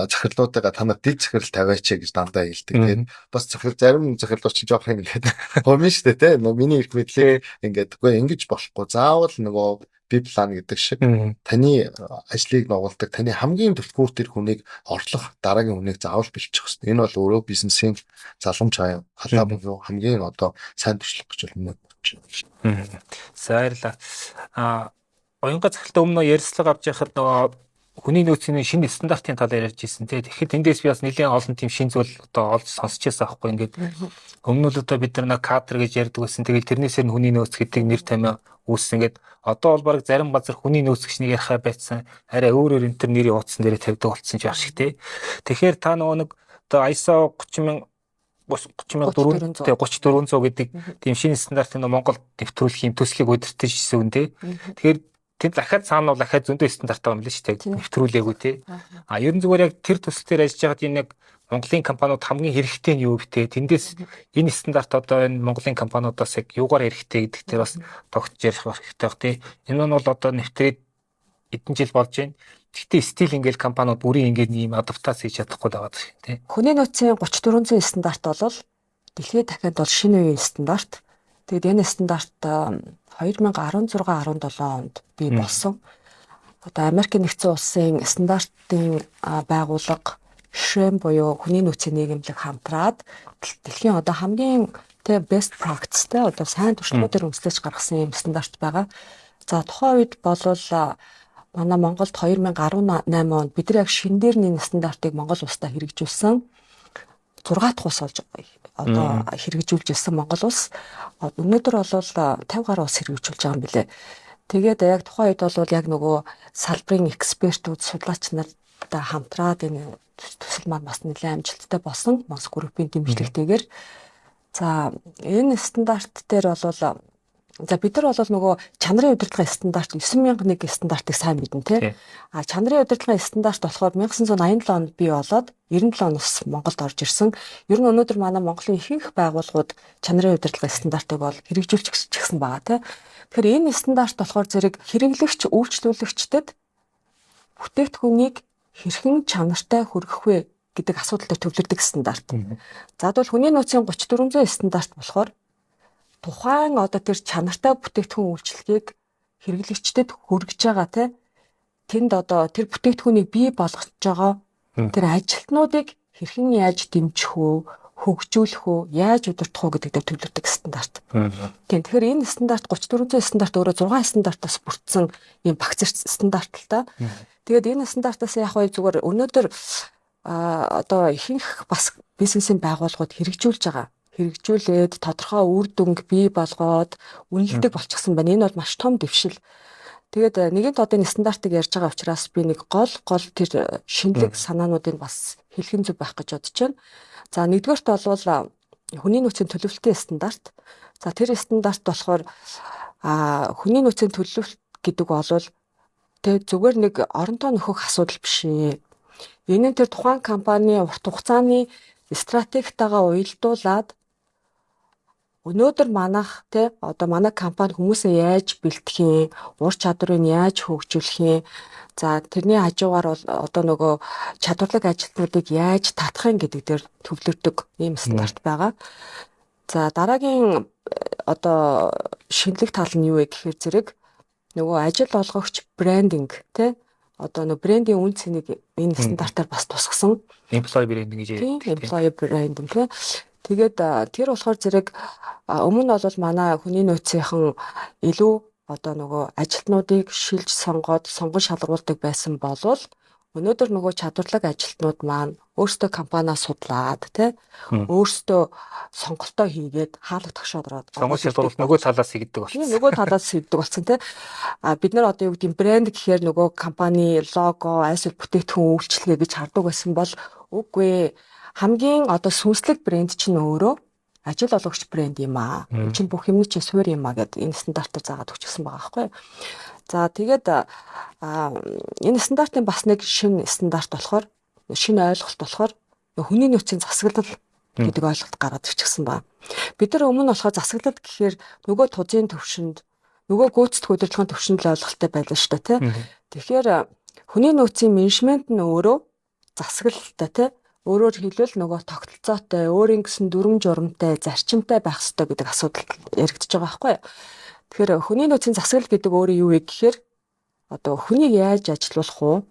захирлуудаа танаар дэд захирал тавиач гэж дандаа хэлдэг. Тэгээд бас зарим захирлууд ч жоох ингээд хомин штэ те. Миний их мэдлэг ингээд үгүй ингэж болохгүй. Заавал нөгөө би план гэдэг шиг таны ажлыг нугалдаг, таны хамгийн түлхүүр тэр хүнийг орлох дараагийн хүнийг заавал бэлчих хэрэгтэй. Энэ бол өөрөө бизнесийн заламж халаа буюу хамгийн одоо сайн туршлага гэж байна. За баярлалаа. Оюнга захиралтай өмнө ярилцлага авч яхад нөгөө хүний нөөцийн шинэ стандартын талаар ярьж ирсэн тийм. Тэгэхээр тэндээс би бас нэлээд олон тийм шинэ зүйл одоо олж сонсч байсан аахгүй ингээд. Өмнө нь одоо бид нар кадр гэж ярьдаг байсан. Тэгэл тэрнээсээ нь хүний нөөц гэдэг нэр томьёо үүссэн ингээд. Одоо бол баг зарим газар хүний нөөц гэж нэг ярихаа байцсан. Арай өөрөөр энэ төр нэрийн утсан дээрээ тавьдаг болсон ч яах шиг тийм. Тэгэхээр та нөгөө нэг одоо ISO 30400 гэдэг тийм шинэ стандартын Монгол нэвтрүүлэх юм төслийг удирдах гэсэн үн тийм. Тэгэхээр тэнд дахиад цаана бол дахиад зөндөө стандартаа юм л шүү дээ. Нэвтрүүлээгүй тий. Ерөн зүгээр яг тэр төсөл дээр ажиллаж байгаад энэ яг Монголын компаниуд хамгийн хэрэгтэй нь юу вэ те? Тэндээс энэ стандарт одоо энэ Монголын компаниудаас яг юугаар хэрэгтэй гэдэг дээр бас тогтж ярих хэрэгтэй баг тий. Энэ нь бол одоо нэвтрээд эдэн жил болж байна. Гэхдээ стил ингээл компаниуд бүрийн ингээд ийм адаптац хийж чадахгүй байгаа тий. Хүний нөөцийн 3400 стандарт бол дэлхийд дахиад бол шинэ үеийн стандарт. Тэгэд энэ стандарт 2016-17 онд бий болсон. Одоо Америк нэгдсэн улсын стандартын байгууллага ШРЭМ буюу хүний нөөцийн нийгэмлэг хамтраад дэлхийн одоо хамгийн best practice-тэй одоо сайн туршлагуудаар үндэслэж гаргасан юм стандарт байгаа. За тухайн үед болвол манай Монголд 2018 онд бид нар яг шинэ дээр нэг стандартыг Монгол улстай хэрэгжүүлсэн 6 дахь улс болж одоо хэрэгжүүлж ирсэн Монгол улс. Өнөөдөр бол 50 гаруй улс хэрэгжүүлж байгаа юм билэ. Тэгээд яг тухайн үед бол яг нөгөө салбарын экспертүүд, судлаач нартай хамтраад энэ төсөл маань бас нэлээд амжилттай болсон. Монс группийн дэмжлэгтэйгээр. За энэ стандарт дээр бол за бид нар бол нөгөө чанарын удирдлагын стандарт 9001 стандартыг сайн мэднэ тий. Чанарын удирдлагын стандарт болохоор 1987 онд бий болоод 97 оноос Монголд орж ирсэн. Ер нь өнөөдөр манай Монголын ихэнх байгууллагууд чанарын удирдлагын стандартыг бол хэрэгжүүлж гисэн байгаа тий. Тэгэхээр энэ стандарт болохоор зэрэг хэрэглэгч, үйлчлүүлэгчдэд бүтээгдэхүүнийг хэрхэн чанартай хүргэх вэ гэдэг асуудал дээр төвлөрдөг стандарт. За бол хүний нөөцийн 3400 стандарт болохоор тухайн одоо тэр чанартай бүтээгдэхүүн үйлчлэгийг хэрэглэгчдэд хүргэж байгаа тий. Тэнд одоо тэр бүтээгдэхүүнийг бий болгож байгаа тэр ажилтнуудыг хэрхэн яаж дэмжих вэ, хөгжүүлэх үү, яаж удирдах уу гэдэг дээр төвлөрдөг стандарт. Тэгэхээр энэ стандарт 3400 стандарт өөрөө 6 стандартаас бүрдсэн юм багц стандарт л та. Тэгээд энэ стандартаас яг гоё зүгээр өнөөдөр одоо ихэнх бас бизнесийн байгууллагууд хэрэгжүүлж байгаа. Хэрэгжүүлээд тодорхой үр дүнг бий болгоод үнэлдэг болчихсон байна. Энэ бол маш том дэвшил. Тэгээд нэгэн тодын стандартыг ярьж байгаа учраас би нэг гол тэр шинэлэг санаануудыг бас хэлхэн зүг байх гэж бодож байна. За нэгдүгээрт бол хүний нөөцийн төлөвлөлтийн стандарт. За тэр стандарт болохоор хүний нөөцийн төлөвлөлт гэдэг бол зүгээр нэг оронтой нөхөх асуудал биш ээ. Энэ нь тэр тухайн компани урт хугацааны стратегитагаа уялдуулаад өнөөдөр манайх одоо манай компани хүмүүсээ яаж бэлтгэх юм, ур чадварыг яаж хөгжүүлэх юм, за тэрний хажуугаар бол одоо нөгөө чадварлаг ажилтнуудыг яаж татах юм гэдэг дээр төвлөрдөг ийм стандарт байгаа. За дараагийн одоо шинэлэг тал нь юу вэ гэхээр зэрэг нөгөө ажил олгогч брендинг одоо нэг брендийн үн цэнийг энэ стандартаар бас тусгасан. Employee branding гэж Тийм, employee branding тийм. Тэгээд тэр болохоор зэрэг өмнө нь бол манай хүний нөөцийнхэн илүү одоо нөгөө ажилтнуудыг шилж сонгоод сонгон шалгаруулдаг байсан болвол өнөөдөр нөгөө чадварлаг ажилтнууд маань өөрсдөө компаниас судлаад тий өөрсдөө сонголтоо хийгээд хаалга тогшоод ороод сонгон шалгаруулалт нөгөө талаас хийгдэг болсон. Нөгөө талаас хийдэг болсон тий. Бид нар одоо юу гэдэг брэнд гэхээр нөгөө компани лого, эсвэл бүтээгдэхүүн үйлчилгээ гэж хардаг байсан бол үгүй хамгийн одоо сүнслэг брэнд чинь өөрөө ажил олгогч брэнд юм аа. Чинь бүх юмны чинь суурь юм аа гэдэг энэ стандартаар заагаад өгчихсөн байгаа байхгүй. За тэгээд энэ стандартын бас нэг шинэ стандарт болохоор шинэ ойлголт болохоор хүний нөөцийн засаглал гэдэг ойлголт гараад ирчихсэн байна. Бид нар өмнө нь болохоор засаглал гэхээр нөгөө тузын төвшөнд нөгөө гүйцэтгэх удирдлагын төвшөнд л ойлголттой байлаа шүү дээ тий. Тэгэхээр хүний нөөцийн менежмент нь өөрөө засаглалтай тий. Өөрөөр хэлбэл нөгөө тогтолцоотой, өөрийн гэсэн дүрм журамтай, зарчимтай байх ёстой гэдэг асуудал яригдчихэж байгаа байхгүй. Тэгэхээр хүний нөөцийн засаглал гэдэг өөрөө юу вэ гэхээр одоо хүнийг яаж ажилуулах вэ?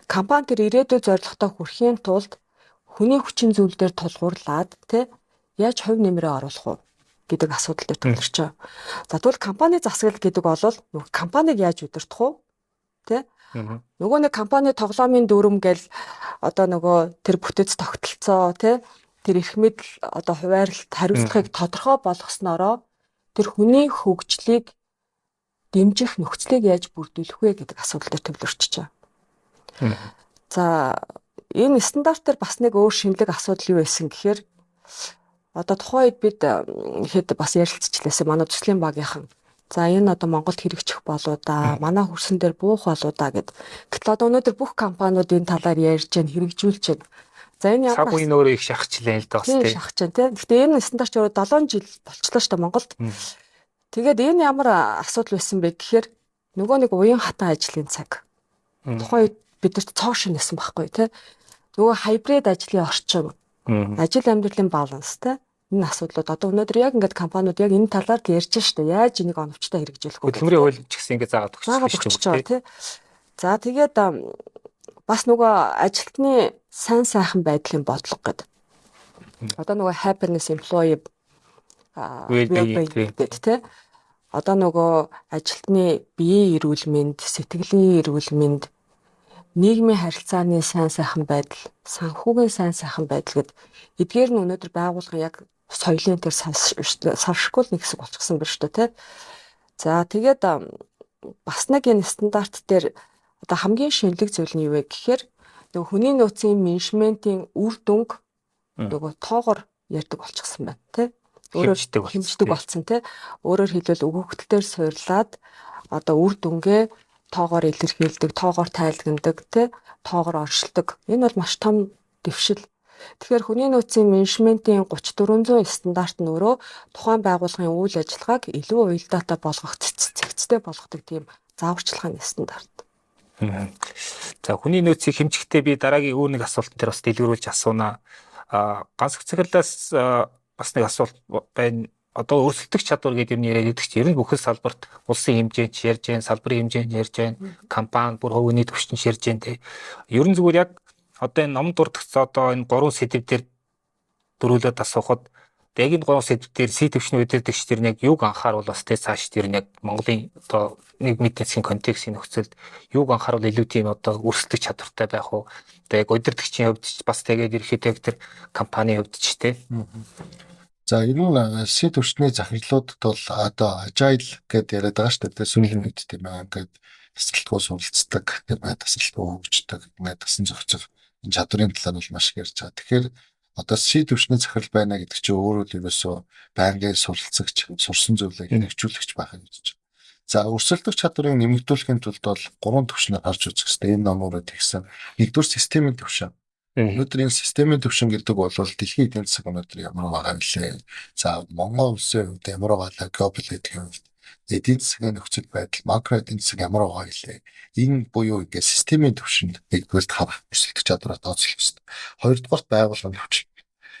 Компани тэр ирээдүйн зорилготой хүрэхийн тулд хүний хүчин зүйл дээр тулгуурлаад тий яаж хувь нэмрээ оруулах вэ гэдэг асуудал дээр тулгарч байгаа. За тэгвэл компани засаглал гэдэг бол компаниг яаж удирдах вэ? Тий нөгөө нэг компани тоглоомын дүрм гэл одоо нөгөө тэр бүтэц тогтолцоо тий тэр эрх мэдэл одоо хуваарлалт хариуцлагыг тодорхой болгоснороо тэр хүний хөгжлийг дэмжих нөхцөлийг яаж бүрдүүлэх вэ гэдэг асуудал дээр төвлөрч байгаа. За энэ стандартаар бас нэг өөр шинэлэг асуудал юу байсан гэхээр одоо тухайн үед бид хэд бас ярилцчихлээсээ манай төслийн багийнхан за энэ одоо Монголд хэрэгжих болоо да манай хөрсөн дээр буух болоо да гэд. Гэтэл одоо өнөөдөр бүх компаниуд энэ талаар ярьж байна, хэрэгжүүлж байна. За энэ ямар цаг үеийн өөрөө их шахчихлаа л да бас тий. Шахаж байна тий. Гэхдээ энэ стандарт ч өөрөө 7 жил болчихлоо шүү дээ Монголд. Тэгээд энэ ямар асуудал байсан бэ гэхээр нөгөө нэг уян хатан ажлын цаг. Тухайн үед бидэрт цоо шинэсэн байхгүй тий. Нөгөө хайбрид ажлын орчин, ажил амьдралын баланс тий. Энэ асуудлууд одоо өнөөдөр яг ингээд компаниуд яг энэ талаар ярьж штэ яаж энийг оновчтой хэрэгжүүлэх вэ? Хөдөлмөрийн хууль ч гэсэн ингээд заагаад өгч байгаа тий. За тэгээд бас нөгөө ажилтны сайн сайхан байдлын бодлого гэдэг. Одоо нөгөө happiness employee well-being гэдэг тий. Одоо нөгөө ажилтны биеийн эрүүл мэнд, сэтгэлийн эрүүл мэнд, нийгмийн харилцааны сайн сайхан байдал, санхүүгийн сайн сайхан байдал гэдэг эдгээр нь өнөөдөр байгуулгын яг соёлын тэр салшгүй нэг хэсэг болчихсон байна шүү дээ тий. За тэгээд бас нэг энэ стандарт дээр одоо хамгийн шинэлэг зүйл нь юу вэ гэхээр нөгөө хүний нөөцийн менежментийн үр дүнг нөгөө тоогоор ярьдаг болчихсон байна тий. Өөрөөр хэмждэг болсон тий. Өөрөөр хэлбэл өгөгдөлтөөр суурлаад одоо үр дүнгээ тоогоор илэрхийлдэг, тоогоор тайлгнадаг тий. Тоогоор оршилдог. Энэ бол маш том дэвшил. Тэгэхээр хүний нөөцийн менежментийн 3400 стандарт нь өөрөө тухайн байгууллагын үйл ажиллагааг илүү уялдаатай болгох, цэгцтэй болгодог тийм зааварчилгааны стандарт. За хүний нөөцийг хэмжихдээ би дараагийн өөр нэг асуулт дээр бас дэлгэрүүлж асуунаа. Ганц цаглаас бас нэг асуулт байна. Одоо өрсөлдөх чадвар гэдэг юм яриад идэх чинь ер нь бүхэл салбарт улсын хэмжээнд ярьж байна, салбарын хэмжээнд ярьж байна, компани бүр хувийн төвчөнд ярьж байна те. Ер нь зүгээр яг одоо энэ ном дурдгц одоо энэ 3 сэдв дээр дөрүүлээд асуухад яг энэ 3 сэдв дээр төвчний удирдагч тэр яг юуг анхааруул бас тэ цааш тэр яг Монголын одоо нэг эдийн засгийн контекстийн нөхцөлд юуг анхааруул илүү тийм одоо өрсөлдөх чадвартай байх уу? Одоо яг удирдагчийн хувьд ч бас тэгээд ерөөхдөө тэр компанийн хувьд ч тэ. За ер нь төвчний захирлуудад бол одоо agile гэдээ яриад байгаа шүү дээ. Сүүлийн үед тийм ээ ингээд тасралтгүй суралцдаг, тийм ээ тасралтгүй хөгждөг, ингээд тасан зохицох энэ чадрын талаар бол маш их ярьж байгаа. Тэгэхээр одоо төвчний захирал байна гэдэг чинь өөрөө л ерөөсөө байнгын суралцагч, сурсан зүйлийг хэрэгжүүлэгч байхыг үзэж байгаа. За өрсөлдөх чадварыг нэмэгдүүлэхийн тулд бол 3 төвшнөр харж үзэх хэрэгтэй. Энэ номоор тэгсэн. Нэгдүгээр системийн төвшин. Өнөөдөр энэ системийн төвшин гэдэг бол дэлхийн эдийн засаг өнөөдөр ямар байгаа вэ? За Монгол улсын хувьд ямар байгаа геополитикийн хувьд эдийн засгийн нөхцөл байдал, макро эдийн засаг ямар байгаа вэ? Энэ буюу ингээд системийн төвшөнд нэгдүгээр харах өрсөлдөх чадвараа тооцоолох хэрэгтэй. Хоёрдугаар байгууллагын төвшин.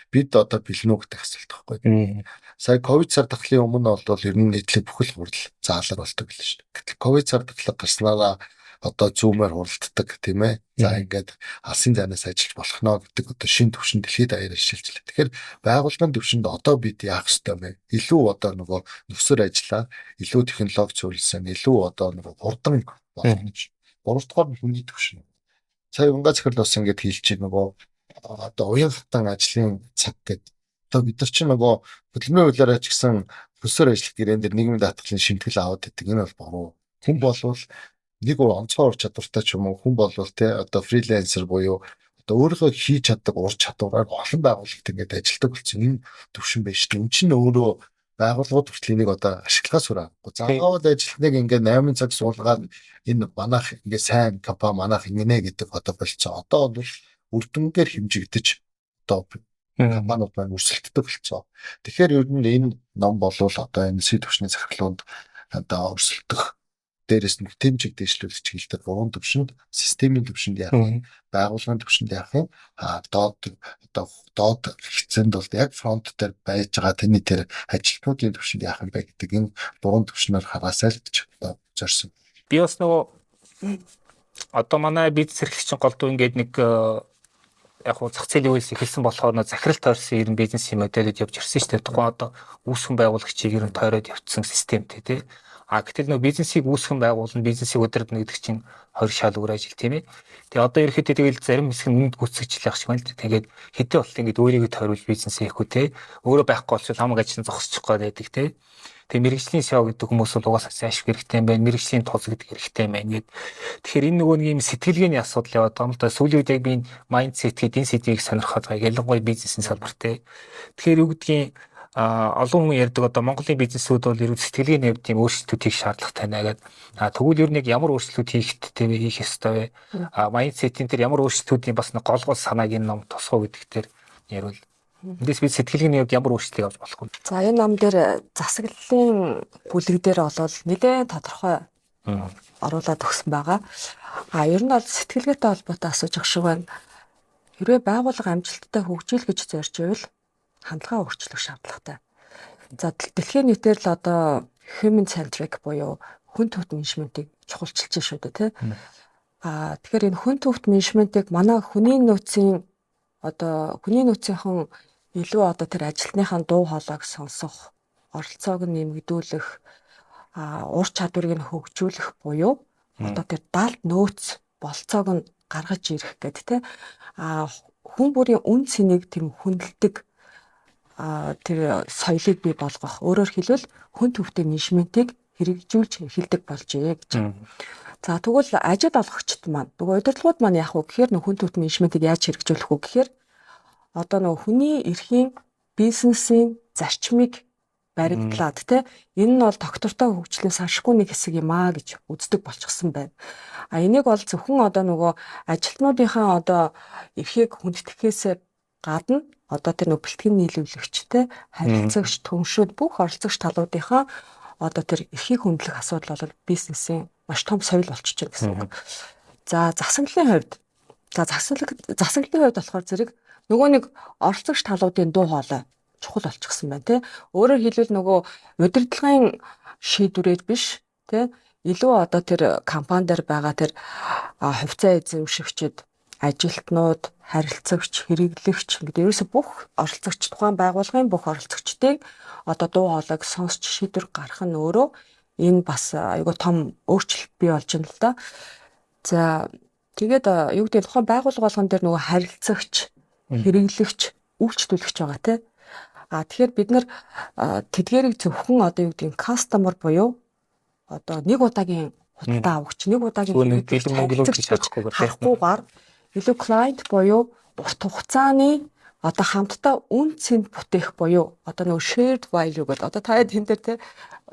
Бид одоо бэлэн үү гэдэг асуулт байхгүй. Сая ковид сар дахлын өмнө бол ер нь нийтлэг бүхэл хурал заалар болдог билээ шүү дээ. Гэтэл ковид сар дахлаг гарснараа одоо зүүмээр хуралддаг тийм ээ. За ингээд алсын зайнаас ажиллаж болох нөө гэдэг одоо шинэ төвшин дэлхийд даяар шилжлээ. Тэгэхээр байгууллагын төвшөнд одоо бид яах ёстой вэ? Илүү одоо нөгөө нөхсөр ажиллаа, илүү технологи зөвлөсөн, илүү одоо нөгөө хурдан болгож. Гуравдугаар нь хүний төвшин. Сая Унгаа захирал бас ингээд хэлж чинь нөгөө одоо уян хатан ажлын цаг гэдэг. Одоо бид нар чинь нөгөө хөдөлмөрийн хуулиараа ч гэсэн нөхсөр ажиллах гэрээн дээр нийгмийн даатгалын шимтгэл аваад байдаг. Энэ бол буруу. Хүн болвол нэг онцгой ур чадвартай ч юм уу хүн болвол те одоо фрилансер буюу одоо өөрийнхөө хийж чаддаг ур чадвараар олон байгууллагт ингээд ажилладаг болсон. Энэ төвшин байж шүү дээ. Энд чинь өөрөө байгууллагууд хүртэл энийг одоо ашиглахаас хүрээгүй. Заавал ажилтныг ингээд 8 цаг суулгаад энэ манайх ингээд сайн компани манайх ингэнэ гэдэг одоо болцоо. Одоо бол үр дүнгээр хэмжигдэж одоо компаниуд маань өрсөлддөг болцоо. Тэгэхээр ер нь энэ ном болвол одоо энэ сэт төвшний захирлуунд одоо өрсөлдөх дээрээс нь тэмцэг дэвшлүүлж хэлдэг гурван төвшөнд системийн төвшөнд яах вэ? Байгууллагын төвшөнд яах вэ? Доод хэсэнд бол яг фронт дээр байж байгаа таны тэр ажилтнуудын төвшөнд яах юм бэ гэдэг энэ гурван төвшнөр хараасаа л гэж зорьсон. Би бас нөгөө одоо манай бизнес эрхлэгчийн голдуу ингээд нэг яг уу зах зээлийн үйлс эхэлсэн болохоор нөө захирал тойрсон ер нь бизнесийн модельд явж ирсэн шүү дээ. Тухайн одоо үүсгэн байгуулагчийг ер нь тойроод явцсан системтэй тий. Гэтэл нөө бизнесийг үүсгэн байгуулна, бизнесийг удирдна гэдэг чинь 20 шал өөр ажил тийм ээ. Тэгээ одоо ерөөхдөө тэгэл зарим хэсэг нь үнд гүйцэтгэж явах шиг байна л да. Тэгээд хэдэн болт ингээд өөрийгөө тойруулж бизнес хийхгүй тий. Өөрөө байхгүй болчихвол хамаг ажил нь зогсчих гээд байдаг тий. Тэгээ мэрэгжлийн SEO гэдэг хүмүүс бол угаасаа ашиг хэрэгтэй юм байна. Мэрэгжлийн тулз гэдэг хэрэгтэй юм байна. Тэгэхээр энэ нөгөө нэг юм сэтгэлгээний асуудал яваад байгаа юм л да. Сүүлийн үед яг би майндсет гэдэг энэ сэдвийг сонирхоод байгаа. Ялангуяа бизнесийн салбарт. Тэгэхээр юу гэдгийг олон хүн ярьдаг одоо Монголын бизнесүүд бол ерөө сэтгэлгээний хувьд тийм өөрчлөлтүүд хийх шаардлагатай байна гэдэг. Тэгвэл ер нь яг ямар өөрчлөлтүүд хийх ёстой вэ? Майндсетийн тэр ямар өөрчлөлтүүдийн бас нэг гол санааг энэ ном тусгав гэдэг дээр ярил. Эндээс би сэтгэлгээний хувьд ямар өөрчлөлт авч болох вэ? За энэ ном дээр засаглалын бүлэг дээр болол нэлээд тодорхой оруулаад өгсөн байгаа. Ер нь бол сэтгэлгээтэй холбоотой асууж ах шиг байна. Хэрвээ байгууллага амжилттай хөгжил гэж зорж ивэл хандлага өөрчлөх шаардлагатай. За дэлхийн нийтээр л одоо human centric буюу хүн төвт менежментийг чухалчилж шүү дээ тий. Тэгэхээр энэ хүн төвт менежментийг манай хүний нөөцийн илүү одоо тэр ажилтныхаа дуу хоолойг сонсох, оролцоог нэмэгдүүлэх, ур чадварыг нь хөгжүүлэх буюу одоо тэр даалт нөөц болцоог нь гаргаж ирэх гэдэг тий. Хүн бүрийн үн цэнийг тийм хүндэлдэг тэр соёлыг бий болгох. Өөрөөр хэлбэл хүн төвтэй менежментийг хэрэгжүүлж эхэлдэг болжээ гэж. За тэгвэл ажил олгогчд маань нөгөө удирдлагууд маань яах вэ гэхээр нөх хүн төвт менежментийг яаж хэрэгжүүлэх вэ гэхээр одоо нөгөө хүний эрхийн бизнесийн зарчмыг баригдлаад те энэ нь бол доктортой хөгжлийн саншгүй нэг хэсэг юм аа гэж үздэг болчихсон байна. Энийг бол зөвхөн одоо нөгөө ажилтнуудынхаа одоо эрхийг хүндэтгэхээс гадна одоо тэр нөгөө бэлтгэн нийлүүлэгчтэй харилцагч түншүүд бүх оролцогч талуудынхаа одоо тэр эрхийг хөндлөх асуудал бол бизнесийн маш том соёл болчихж байна гэсэн үг. За засаглалын хувьд болохоор зэрэг нөгөө нэг оролцогч талуудын дуу хоолой чухал болчихсон байна тий. Өөрөөр хэлбэл нөгөө удирдлагын шийдвэрээр биш тий илүү одоо тэр компани дээр байгаа тэр хувьцаа эзэмшигчид, ажилтнууд, харилцагч, хэрэглэгч гэдэг ерөөсө бүх оролцогч тухайн байгууллагын бүх оролцогчдыг одоо дуу хоолойг сонсч шийдвэр гаргах нь өөрөө энэ бас айгүй том өөрчлөлт бий болж байна л да. За тэгээд юу гэдэг тухайн байгууллага болгон дээр нөгөө харилцагч, хэрэглэгч, үйлчлүүлэгч байгаа тий. Тэгэхээр бид нар тэдгээрийг зөвхөн одоо юу гэдэг кастомер буюу одоо нэг удаагийн худалдаа авагч, нэг удаагийн харахгүйгээр илүү клиент буюу урт хугацааны одоо хамтдаа үн цэнд бүтээх буюу одоо нөгөө shared value гэдэг одоо та энэ дээр те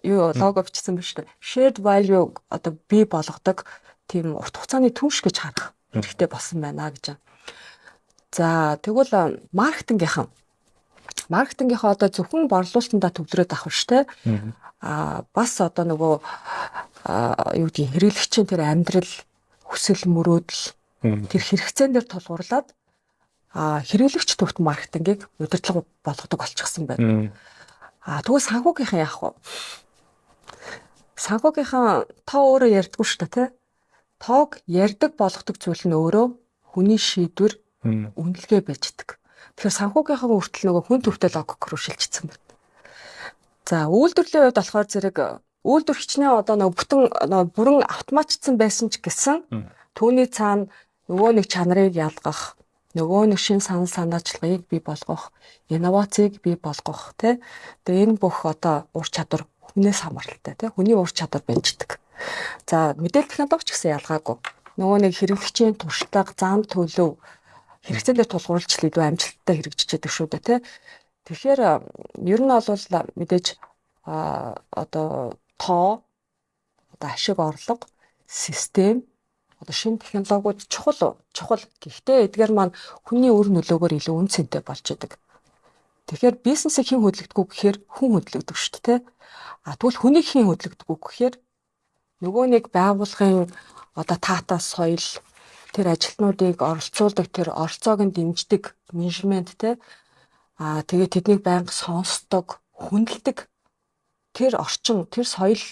юу лого бичсэн байна шүү дээ. Shared value одоо бий болгодог тийм урт хугацааны түнш гэж харах хэрэгтэй болсон байна гэж. За тэгвэл маркетингийнхаа одоо зөвхөн борлуулалтандаа төвлөрөөд авах шүү дээ. Бас одоо нөгөө юу гэдэг хэрэглэгчийн тэр амьдрал хүсэл мөрөөдөл тэр хэрэгцээн дээр тулгуурлаад хэрэглэгч төвт маркетингийг удирдлага болгодог болчихсон байна. Тэгвэл санхүүгийнхаа яах вэ? Санхүүгийнхаа та өөрөө ярьдгүй шүү дээ тий. тоог ярьдаг болгодог зүйл нь өөрөө хүний шийдвэр үнэлгээ байж идэг. Тэгэхээр санхүүгийнхаа хүртэл нөгөө хүн төвтэй логик руу шилжчихсэн байна. За үйлдвэрлэлийн хувьд болохоор зэрэг үйлдвэр хичнээн одоо нөгөө бүтэн бүрэн автоматжсан байсан ч гэсэн түүний цаана нөгөө нэг чанарыг ялгах, нөгөө нэг шин санал санаачлагыг бий болгох, инновацийг бий болгох тий. Тэгээ энэ бүх одоо ур чадвар хүнээс хамааралтай тий. Хүний ур чадвар бэнждэг. За мэдээлэл технологич гэсэн ялгаагүй. Нөгөө нэг хэрэглэгчийн туршлага, зам төлөв хэрэгцээ дээр тулгуурлаж л илүү амжилттай хэрэгжиж байдаг шүү дээ тий. Тэгэхээр ер нь бол мэдээж одоо тоо одоо ашиг орлого систем одоо шинэ технологиуд чухал. Гэхдээ эдгээр маань хүний өр нөлөөгөөр илүү үн цэнтэй болж идэг. Тэгэхээр бизнесийг хэн хөдөлгдөг гэхээр хүн хөдөлгдөг шүү дээ. Тэгвэл хүнийг хэн хөдөлгдөг гэхээр нөгөө нэг байгууллагын одоо таатаа соёл тэр ажилтнуудыг оролцуулдаг тэр оролцоог нь дэмждэг менежмент те тэгээ тэднийг байнга сонсдог, хүндэлдэг тэр орчин, тэр соёл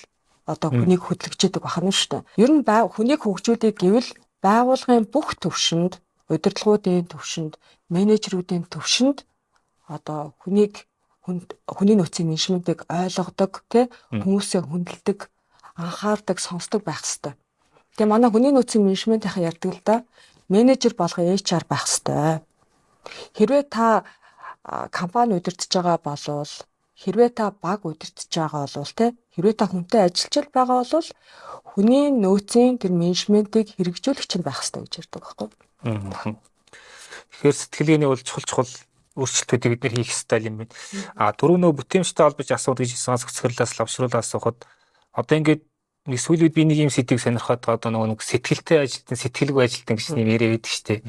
одоо хүнийг хөдөлгөж идэг бахна шүү дээ. Ер нь хүнийг хөгжүүлэх гэвэл байгууллагын бүх төвшөнд, удирдлагуудын төвшөнд, менежерүүдийн төвшөнд одоо хүний нөөцийн менежментийг ойлгодог, тэ хүмүүсээ хүндэлдэг, анхаардаг, сонсдог байх хэрэгтэй. Тэгээ манай хүний нөөцийн менежментийн ярьдаг л да менежер болго HR байх хэрэгтэй. Хэрвээ та компани удирдах байгаа болвол хэрвээ та баг удирдах байгаа болвол тэ хэрвээ та хүнтэй ажиллаж байгаа болвол хүний нөөцийн тэр менежментийг хэрэгжүүлэгч нь байх хэрэгтэй гэж ярьдаг байхгүй. Тэгэхээр сэтгэлгээний бол чухал өөрчлөлтүүдийг бид нэр хийх ёстой юм байна. Түрүү нөө бүтээмжтэй холбож асуудаг гэж сонсогцгорлоос лавшруулаад асуухад одоо ингээд сүүлийн үед би нэг юм сэдвийг сонирхоод одоо нэг сэтгэлтэй ажилтан, сэтгэлгүй ажилтан гэж нэм яриа байдаг шүү дээ.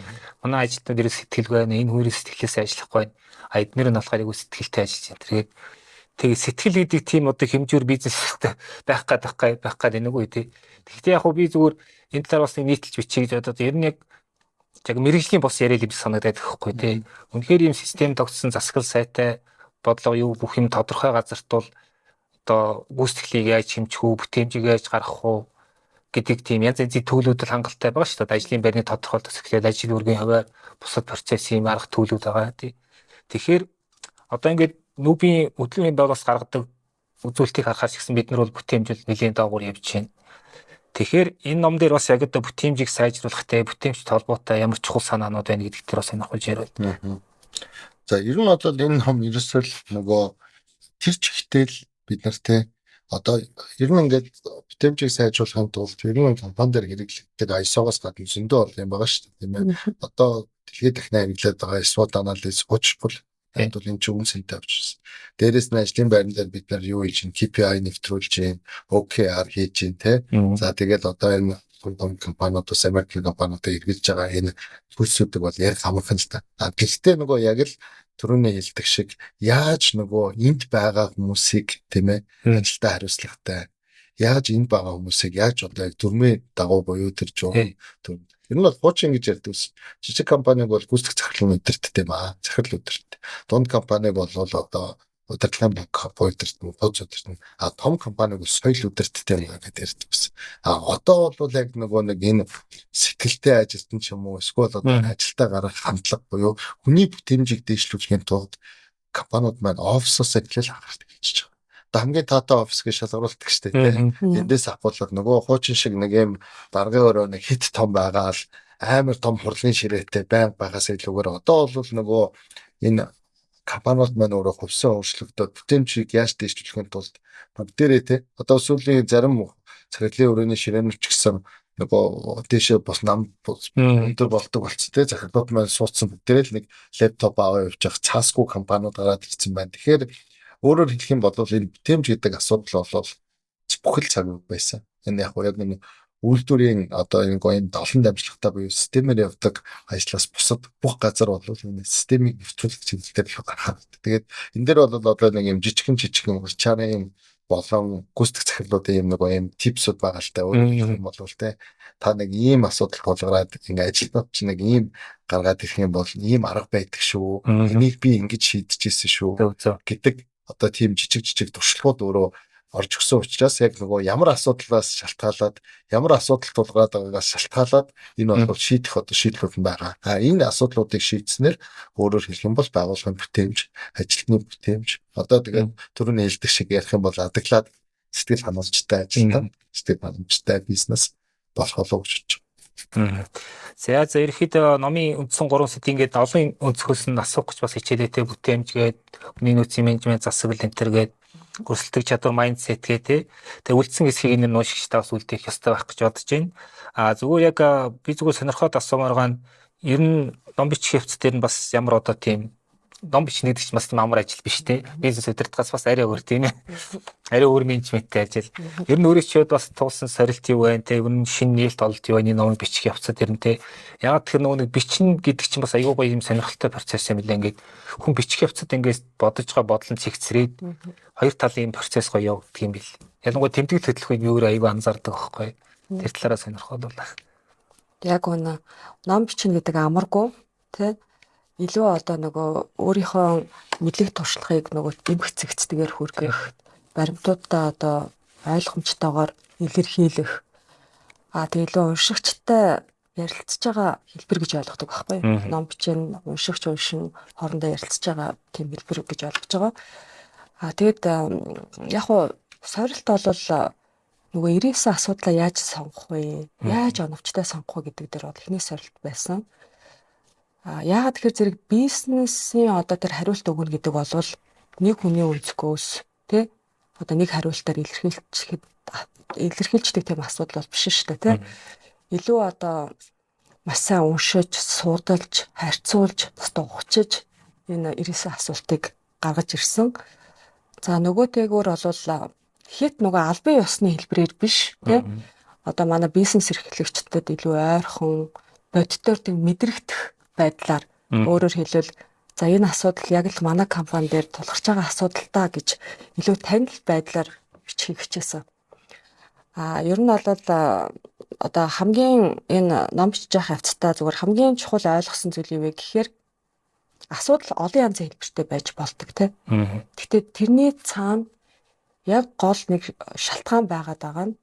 Манай ажилтнууд ерөөс сэтгэлгүй байна, энэ хоёрын сэтгэлээс ажиллахгүй байна. Эднэр нь болохоор айгүй сэтгэлтэй ажиллаж байна. Тэгээ сэтгэл гэдэг тийм одоо хэмжүүр бизнестэй байх гад нэг үе тий. Гэхдээ яг хөө би зүгээр энэ талаар бас нийтэлж бичиж гэж бодоод ер нь яг мэрэгжлийн бос яриа л юм санагдаад байхгүй тий. Үнэхээр ийм систем тогтсон засаглал сайтай бодлого юу бүх юм тодорхой газарт бол одоо гүйцэтгэлийг яаж хэмжих үү, бүтээмжийг яаж гаргах уу гэдэг тийм янз янзын төлөвлөлт хангалттай байгаа шүү дээ. Ажлын байрны тодорхойлолт эхлээд ажил үргийн хуваар бусад процессын арга төлөвлөлт байгаа тий. Тэгэхээр одоо ингээд нүүбийн хөдөлмөрийн байгууллагаас гаргадаг үзүүлэлтийг харахаар ч гэсэн бид нар бол бүтээмжил нэлийн доогуур явж байна. Тэгэхээр энэ ном дээр бас яг одоо бүтээмжийг сайжруулахтай, бүтээмжтэй холбоотой ямар чухал санаанууд байна гэдэгт бас сонирхож ярил. За ер нь бол энэ ном ерөөсөө нөгөө тэр чигтэл бид нартэй одоо ер нь ингээд бүтээмжийг сайжруулахын тулд ер нь компани дээр хэрэглэгддэг ISO-гоос гадна зөндөө бол юм байгаа шүү дээ тийм ээ. Одоо дэлхийд дахин хэрэглээд байгаа SWOT анализ, HUD энд бол энэ чинь үнсэнтэй авчихсан. Дээрээс нь ажлын байран дээр бид нар юу хийж чинь KPI нэвтрүүлж чинь, OKR хийж чинь тий. За тэгээд одоо энэ компаниудаас Америкийн компаниудад эргэлж байгаа энэ төлсүүдийг бол яг хамаахан л та. Гэхдээ нөгөө яг л түрүүний хэлдэг шиг яаж нөгөө энд байгаа хүмүүсийг тийм ээ ажилдаа хариуцлагатай яаж энд байгаа хүмүүсийг яаж одоо яг дүрмийн дагуу буюу тэр жоо ер нь бол хуучин гэж ярьдаг ус жижиг компаниг бол гүйцэтгэх захирал өдөрттэй маа захирал өдөрттэй дунд компаниг бол одоо удирдлагын банк өдөрттэй бууз өдөрттэй том компаниг бол соёл өдөрттэй маа гэдэг ярьдаг ус одоо бол яг нөгөө нэг энэ сэтгэлтэй ажилтан ч юм уу эсвэл одоо ажилдаа гарах хандлага буюу хүний бүтээмжийг дэвшлүүлэхийн тулд компаниуд маань офисоос эхлээл анхаардаг гэж байгаа. Одоо хамгийн таатай офис гэж шалгаруулдаг шүү дээ. Эндээс авахлаар нөгөө хуучин шиг нэг юм даргын өрөө нэг хит том байгаа л амар том хурлын ширээтэй байнга байгаас илүүгээр одоо бол нөгөө энэ компаниуд маань өөрөө хувьсан өөрчлөгдөд бүтээмжийг яаж дэвшлүүлэхийн тулд бүгдээрээ те одоо сүүлийн зарим цаглын өрөөний ширээнүүд ч гэсэн нөгөө дэшээ бос нам өндөр болдог болц те захирлууд маань суудсан бүгдээрээ л нэг лаптоп аваа явж явах цаасгүй компаниуд гараад ирсэн байна. Тэгэхээр өөрөөр хэлэх юм бол энэ бүтээмж гэдэг асуудал бол бүхэл цаг байсан. Энэ яг нэг үйлдвэрийн одоо энэ гоён олон дамжлагтай буюу системээр явдаг ажлаас бусад бүх газар бол энэ системийг нэвтрүүлэх чиглэлээр гарах. Тэгээд энэ дээр бол одоо нэг юм жижигхэн урчаарын юм болон гүйцэтгэх захирлуудын юм нөгөө юм типсүүд байгаа л та өөрөөр юм бол те та нэг ийм асуудал тулгараад ингээ ажилтнууд ч нэг ийм гаргаад ирэх юм бол ийм арга байдаг шүү. Энийг би ингэж шийдчихсэн шүү гэдэг одоо тийм жижиг туршлагууд өөрөө орж өгсөн учраас яг нөгөө ямар асуудлаас шалтгаалаад ямар асуудал тулгараад байгаагаас шалтгаалаад энэ бол шийдэх одоо шийдлүүд нь байгаа. Энэ асуудлуудыг шийдснээр өөрөөр хэлэх юм бол байгууллагын бүтээмж, ажилтны бүтээмж одоо тэгээд түрүүний хэлдэг шиг ярих юм бол адаглаад сэтгэл ханамжтай ажилтан, сэтгэл ханамжтай бизнес болох болов гэж байна. За ерөнхийдөө номын үндсэн 3 сэт ингээд олон өнцгөөс нь асуух гэж бас хичээлээтэй бүтээмжгээд хүний нөөцийн менежмент засаг энтер гээд өрсөлдөх чадвар майндсет гээ тэгээ үлдсэн хэсгийг нэр нуушигчтай бас үлдээх ёстой байх гэж бодож байна. Зүгээр яг би зүгээр сонирхоод асуумаар байгаа нь ер нь ном бичих явц дээр нь бас ямар одоо тийм ном бичнэ гэдэг чинь бас тийм амар ажил биш те. Бизнес удирдлагаас бас арай өөр тийм ээ. Арай өөр менежменттэй ажил. Ер нь өөрөө чиуд бас туулсан сорилт юу вэ те. Ер нь шинэ нээлт олд юу вэ энэ ном бичих явцад ер нь те. Яг тэр нөгөө бичнэ гэдэг чинь бас аюу гоё юм сонирхолтой процесс юм лээ ингээд хүн бичих явцад ингээд бодож байгаа бодол нь цэгцрээд хоёр талын процесс гоё явагддаг юм бил. Ялангуяа тэмдэг хөтөлбөрийг юу аюу анзаардаг байхгүй. Тэр талаараа сонирхоод байна. Яг үнэ ном бичнэ гэдэг амаргүй те. Илүү одоо нөгөө өөрийнхөө мэдлэг туршлагыг нөгөө эмх зэгцтэйгээр хүргэх баримтуудаа одоо ойлгомжтойгоор илэрхийлэх тэгээ илүү уншигчтай ярилцж байгаа хэлбэр гэж ойлгодог байхгүй юу? Ном бичэн уншигч уншин хоорондоо ярилцж байгаа тийм хэлбэр гэж ойлгож байгаа. Тэгээд яг хуу сорилт бол нөгөө ирээсэн асуудлаа яаж сонгох вэ? Яаж оновчтой сонгох вэ гэдэг дээр бол эхний сорилт байсан. Яагаад тэгэхээр зэрэг бизнесийн одоо тэр хариулт өгнө гэдэг бол нэг хүний өнцгөөс тий одоо нэг хариултаар илэрхийлждэг тийм асуудал бол биш шүү дээ тий. Илүү одоо маш сайн уншиж, судалж, харьцуулж, ухчиж энэ ирээсэн асуултыг гаргаж ирсэн. За нөгөөтэйгөр бол хэд нөгөө албан ёсны хэлбэрээр биш тий. Одоо манай бизнес эрхлэгчдэд илүү ойрхон бодитоор тийм мэдрэгдэх байдлаар өөрөөр хэлбэл за энэ асуудал яг л манай компани дээр тулгарч байгаа асуудал та гэж илүү танил байдлаар бичих хичээсэн. Ер нь бол одоо хамгийн энэ ном бичиж явах явцдаа зүгээр хамгийн чухал ойлгосон зүйл юу вэ гэхээр асуудал олон янзын хэлбэртэй байж болдог тийм. Гэхдээ тэрний цаана яг гол нэг шалтгаан байгаад байгаа нь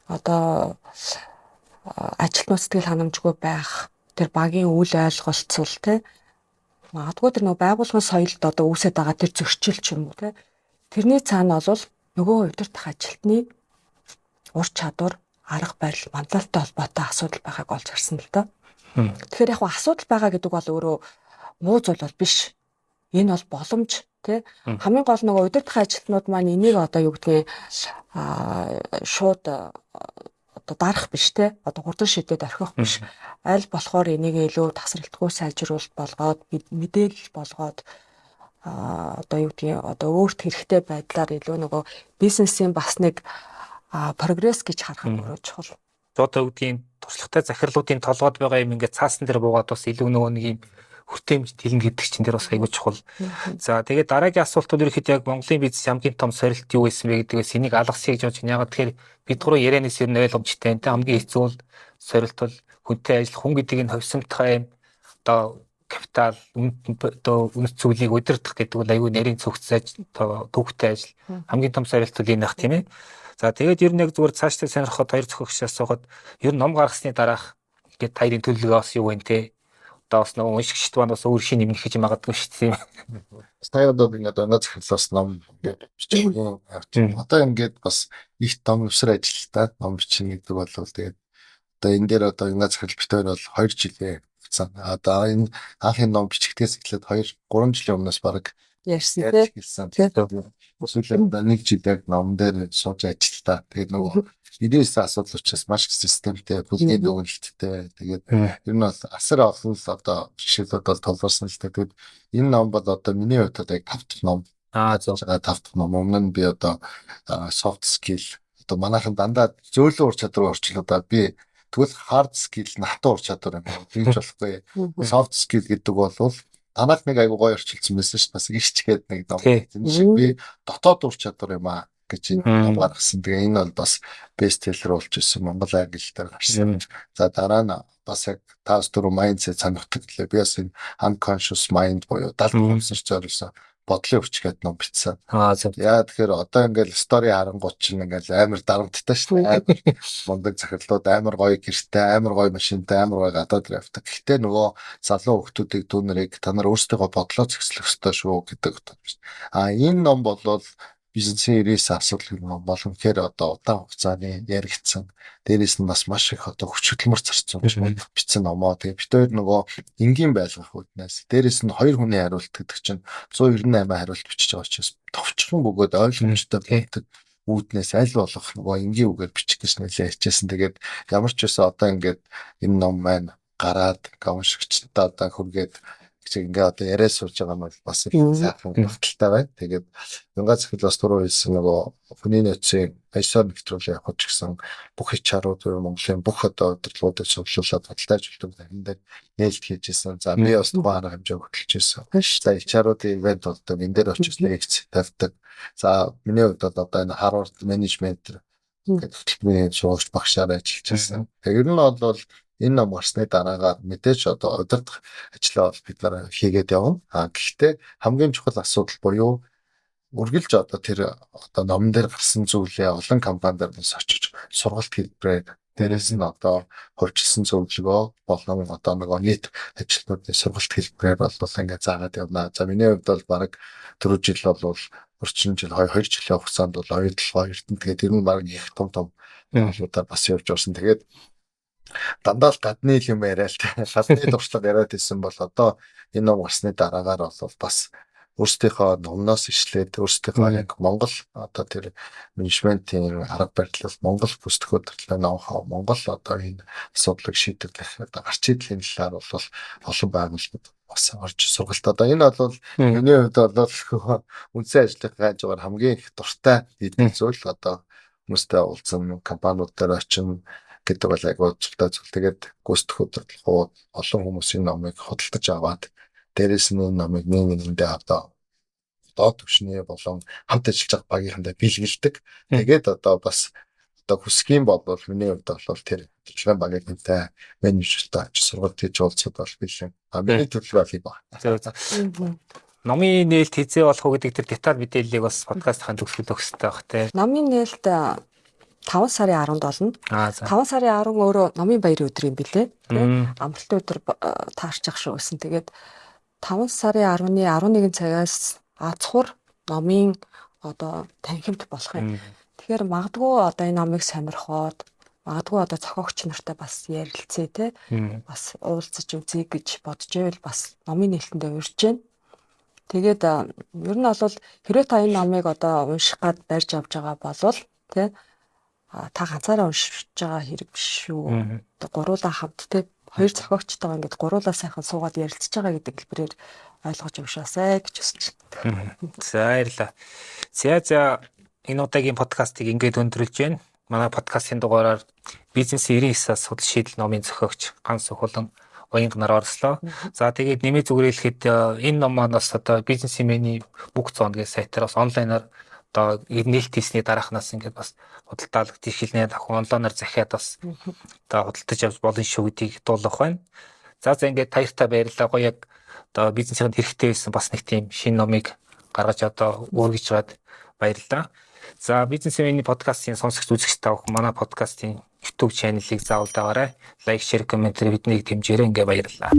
одоо ажилтнууд сэтгэл ханамжгүй байх тэр багийн үйл ойлголцол те магадгүй тэр нөгөө байгууллагын соёлд одоо үүсэж байгаа тэр зөрчил ч юм уу те тэрний цаана бол нөгөө удирдах ажилтны ур чадвар арга барил манлайлалтай холбоотой асуудал байгааг олж харсан л доо. Тэгэхээр яг асуудал байгаа гэдэг бол өөрөө муу зүйл бол биш. Энэ бол боломж те хамгийн гол нөгөө удирдах ажилтнууд маань энийг одоо юу гэдгийг шууд одоо дарах биш те одоо хурдан шийдээд орхих биш аль болохоор энийг илүү тасралтгүй сайжруулалт болгоод мэдээлэл болгоод одоо юу гэдгийг одоо өөрт хэрэгтэй байдлаар илүү нөгөө бизнесийн бас нэг прогресс гэж харах нь өөрөө чухал. Одоо юу гэдгийг туршлагатай захирлуудын толгойд байгаа юм ингээд цаасан дээр буугаад бас илүү нөгөө нэг юм хүртээмж дэлнэ гэдэг чинь тэр бас айгүй чухал. За тэгээд дараагийн асуулт бол ерөөхдөө яг Монголын бизнес хамгийн том сорилт юу байсан бэ гэдгээс энийг алгасъя гэж бодож байна. Ягаад тэгэхээр бид гурван ярианаас ер нь ойлгомжтой энэ хамгийн хэцүү бол сорилт бол хүнтэй ажил хүн гэдэг энэ ховсомтгой юм одоо капитал одоо үнэт зүйлийг удирдах гэдэг бол айгүй нарийн цогцож төвхтэй ажил хамгийн том сорилт бол энэ ах тийм ээ. За тэгээд ер нь яг зүгээр цаашдаа сонирхоход хоёр зөвхөгч асуухад ер нь ном гаргасны дараах гээд таарын төлөвлөгөө бас юу вэ те бас нэг уншигчд маань бас өөр шин нэмэх гэж магадгүй шүү дээ. Стайд одоо ингээд өнөө захирлаас ном бичих юм. Одоо ингээд бас их том өвсөр ажилтаа ном бичнэ гэдэг бол тэгээд одоо энэ дээр одоо өнөө захирал битээр бол 2 жилээ хугацаа. Одоо энэ анхны ном бичигдээс эхлээд 2-3 жилийн өмнөөс баг ярьсан тийм. Сүүлд 1 жил яг ном дээр сууж ажилтаа. Тэгээд нөгөө ирээсэн асуудал учраас маш их системтэй, бүлгийн дүгнэлттэй. Тэгээд ер нь бол асар олон л одоо жишээлбэл бол толгорсон л тэгээд энэ ном бол одоо миний хувьд яг 5 дахь ном. Зөв 5 дахь ном. Өмнө нь би одоо soft skill одоо манайхан дандаа зөөлөн ур чадвар орчлуудаа би тэгвэл hard skill натан ур чадвар юм. Тэгж болохгүй. Soft skill гэдэг бол танах нэг айгуу гоё орчилсан байсан шүү дээ. Бас ихчгээд нэг ном. Тийм шиг би дотоод ур чадвар юм аа гэж ном гаргасан. Тэгээ энэ бол бас бест селлер болж ирсэн Монгол англи дээр гарсан. За дараа нь бас яг таас дөрөв mindset санагддаг лээ. Би бас энэ unconscious mind буюу далд хөвсөж зориулсан бодлын хүчгээд ном бичсэн. зөв. Яа тэгэхээр одоо ингээл стори харангуут чинь ингээл амар дарамттай шүү дээ. Амар мундаг захирлууд, амар гоё гэртэй, амар гоё машинтай, амар гоё гадаад явдаг. Гэхдээ нөгөө залуу хүмүүсийг дүүнэрийг та нар өөрсдөө бодлоо зохицлох ёстой шүү гэдэг утга биш. Энэ ном болвол бизнесийн 99 асуудал юм боломжтой одоо удаан хугацааны яригдсан. Дээрээс нь бас маш их одоо хүч хөдөлмөр зарцсан бичсэн номоо. Тэгээ бид хоёр нөгөө энгийн байлгах үүднээс дээрээс нь 2 хүний хариулт гэдэг чинь 198 хариулт бичиж байгаа учраас товчхон бөгөөд ойлгомжтой байдаг үүднээс аль болох нөгөө энгийн үгээр бичих гэж нэлээд хичээсэн. Тэгээд ямар ч байсан одоо ингээд энэ ном маань гараад уншигчдаа одоо хүргээд ингээ одоо яриа сууж байгаа нь бас сайхан багталтай байна. Тэгээд Мянга захирал бас түрүү хэлсэн нөгөө хүний нөөцийн аясаар нэвтрүүлээ явах ч гэсэн бүх HR-ууд Монголын бүх одоо удирдлагуудыг цуглуулад баталтай ажилтнууд энэ дээр нээлт хийжсэн. За би бас тухайн арга хэмжээ хөтлөж ирсэн. За HR-уудын ивент болдог энэ дээр очиж лекц тавьдаг. За миний хувьд одоо энэ Harvard Management гэдэг хөтөлбөрийн шуугч багшаар ажиллаж байсан. Тэгээд ер нь бол энэ ном гарсны дараагаар мэдээж одоо удирдах ажлаа бол бид нар хийгээд явна. Гэхдээ хамгийн чухал асуудал буюу үргэлж одоо тэр одоо номон дээр гарсан зүйлээ олон компанидэр бас очиж сургалт хэлбэрээр дээрээс нь одоо хувьчилсан зөвлөгөө болон одоо нөгөө нийт ажилтнуудын сургалт хэлбэрээр бол ингээд заагаад явна. За миний хувьд бол баг 4 жил бол орчин жил 2 жилийн хугацаанд бол оюутлогоо эрдэнэ тэгээд ер нь баг их том асуудал бас явж орсон. Тэгээд дандаа л гадны юм яриад гадны туршлага яриад исэн бол одоо энэ ном гарсны дараагаар бол бас өөрсдийнхөө номноос ишлээд өөрсдийнхөө яг Монгол одоо тэр менежментийн арга барил Монгол бүсдэх удирдлагын ноу-хау Монгол одоо энэ асуудлыг шийдвэрлэх гарч идлийн талаар бол олон байгууллагууд бас орж сургалт. Одоо энэ бол миний хувьд бол үндсэн ажлынхаа хажуугаар хамгийн их дуртай хийдэг зүйл одоо хүмүүстэй уулзсан компаниуд дээр очино гэдэг бол айгуу зүйтэй зүйл. Тэгээд гүйцэтгэх удирдлагууд олон хүмүүсийн номыг худалдаж аваад дээрээс нь номыг нэгэндээ одоо төвшний болон хамт ажиллаж байгаа багийнхандаа бэлгэлдэг. Тэгээд одоо бас одоо хүсгийн бол миний хувьд бол тэр ажиллагааны багийнхантай менежертэй очиж сургалт хийж уулзаад бол бэлэн. Миний төлөв бол байна. Номын нээлт хизээ болох уу гэдэг тэр деталь мэдээллийг бас подкастын төгсгөл өгөх хэрэгтэй байх тий. Номын нээлт 5 сарын 10-нд болно. 5 сарын 10 өөрөө номын баярын өдөр юм билээ. Амралтын өдөр таарч ах шүү гэсэн. Тэгээд 5 сарын 10-ны 11 цагаас Азхур номын одоо танхимд болох юм. Тэгэхээр магадгүй одоо энэ номыг сонирхоод магадгүй одоо зохиогч нартай бас ярилцъя те. Бас уулзаж үзье гэж бодож байвал бас номын нээлтэндээ урьж байна. Тэгээд ер нь бол хэрвээ та энэ номыг одоо унших гад барьж авч байгаа болвол те та ганцаараа уншиж байгаа хэрэг биш шүү. Гуруулаа хамт те хоёр зохиогчтойгоо ингээд гуруулаа сайхан суугаад ярилцж байгаа гэдэг хэлбэрээр ойлгож уншаасай гэж хүсэж байна. За баярлалаа. За энэ удаагийн подкастыг ингээд өндөрлж байна. Манай подкастын дугаараар бизнесийн 99 асуудал шийдэл номын зохиогч Ганс Сөхөлн уянг нар орслоо. За тэгээд нэмээ зүгээрэлэхэд энэ ном маань бас одоо бизнесмений бүх зон гэх сайтаар бас онлайнаар одоо нээлт хийсний дараахнаас ингээд бас худалдаалах тийшилнээ давхан онлайнаар захиад бас одоо худалдаж авч болно шүү гэдгийг дуулах байна. За ингээд таяртай баярлалаа. Гоё яг одоо бизнесийн хэрэгтэй байсан бас нэг тийм шинэ номыг гаргаж одоо өөргөж чад баярлалаа. За бизнесмений подкастын сонсогч үзэгч та бүхэн манай подкастын YouTube channel-ыг заавал дагаарай. Лайк, share, коммент биднийг дэмжээрэй. Ингээ баярлалаа.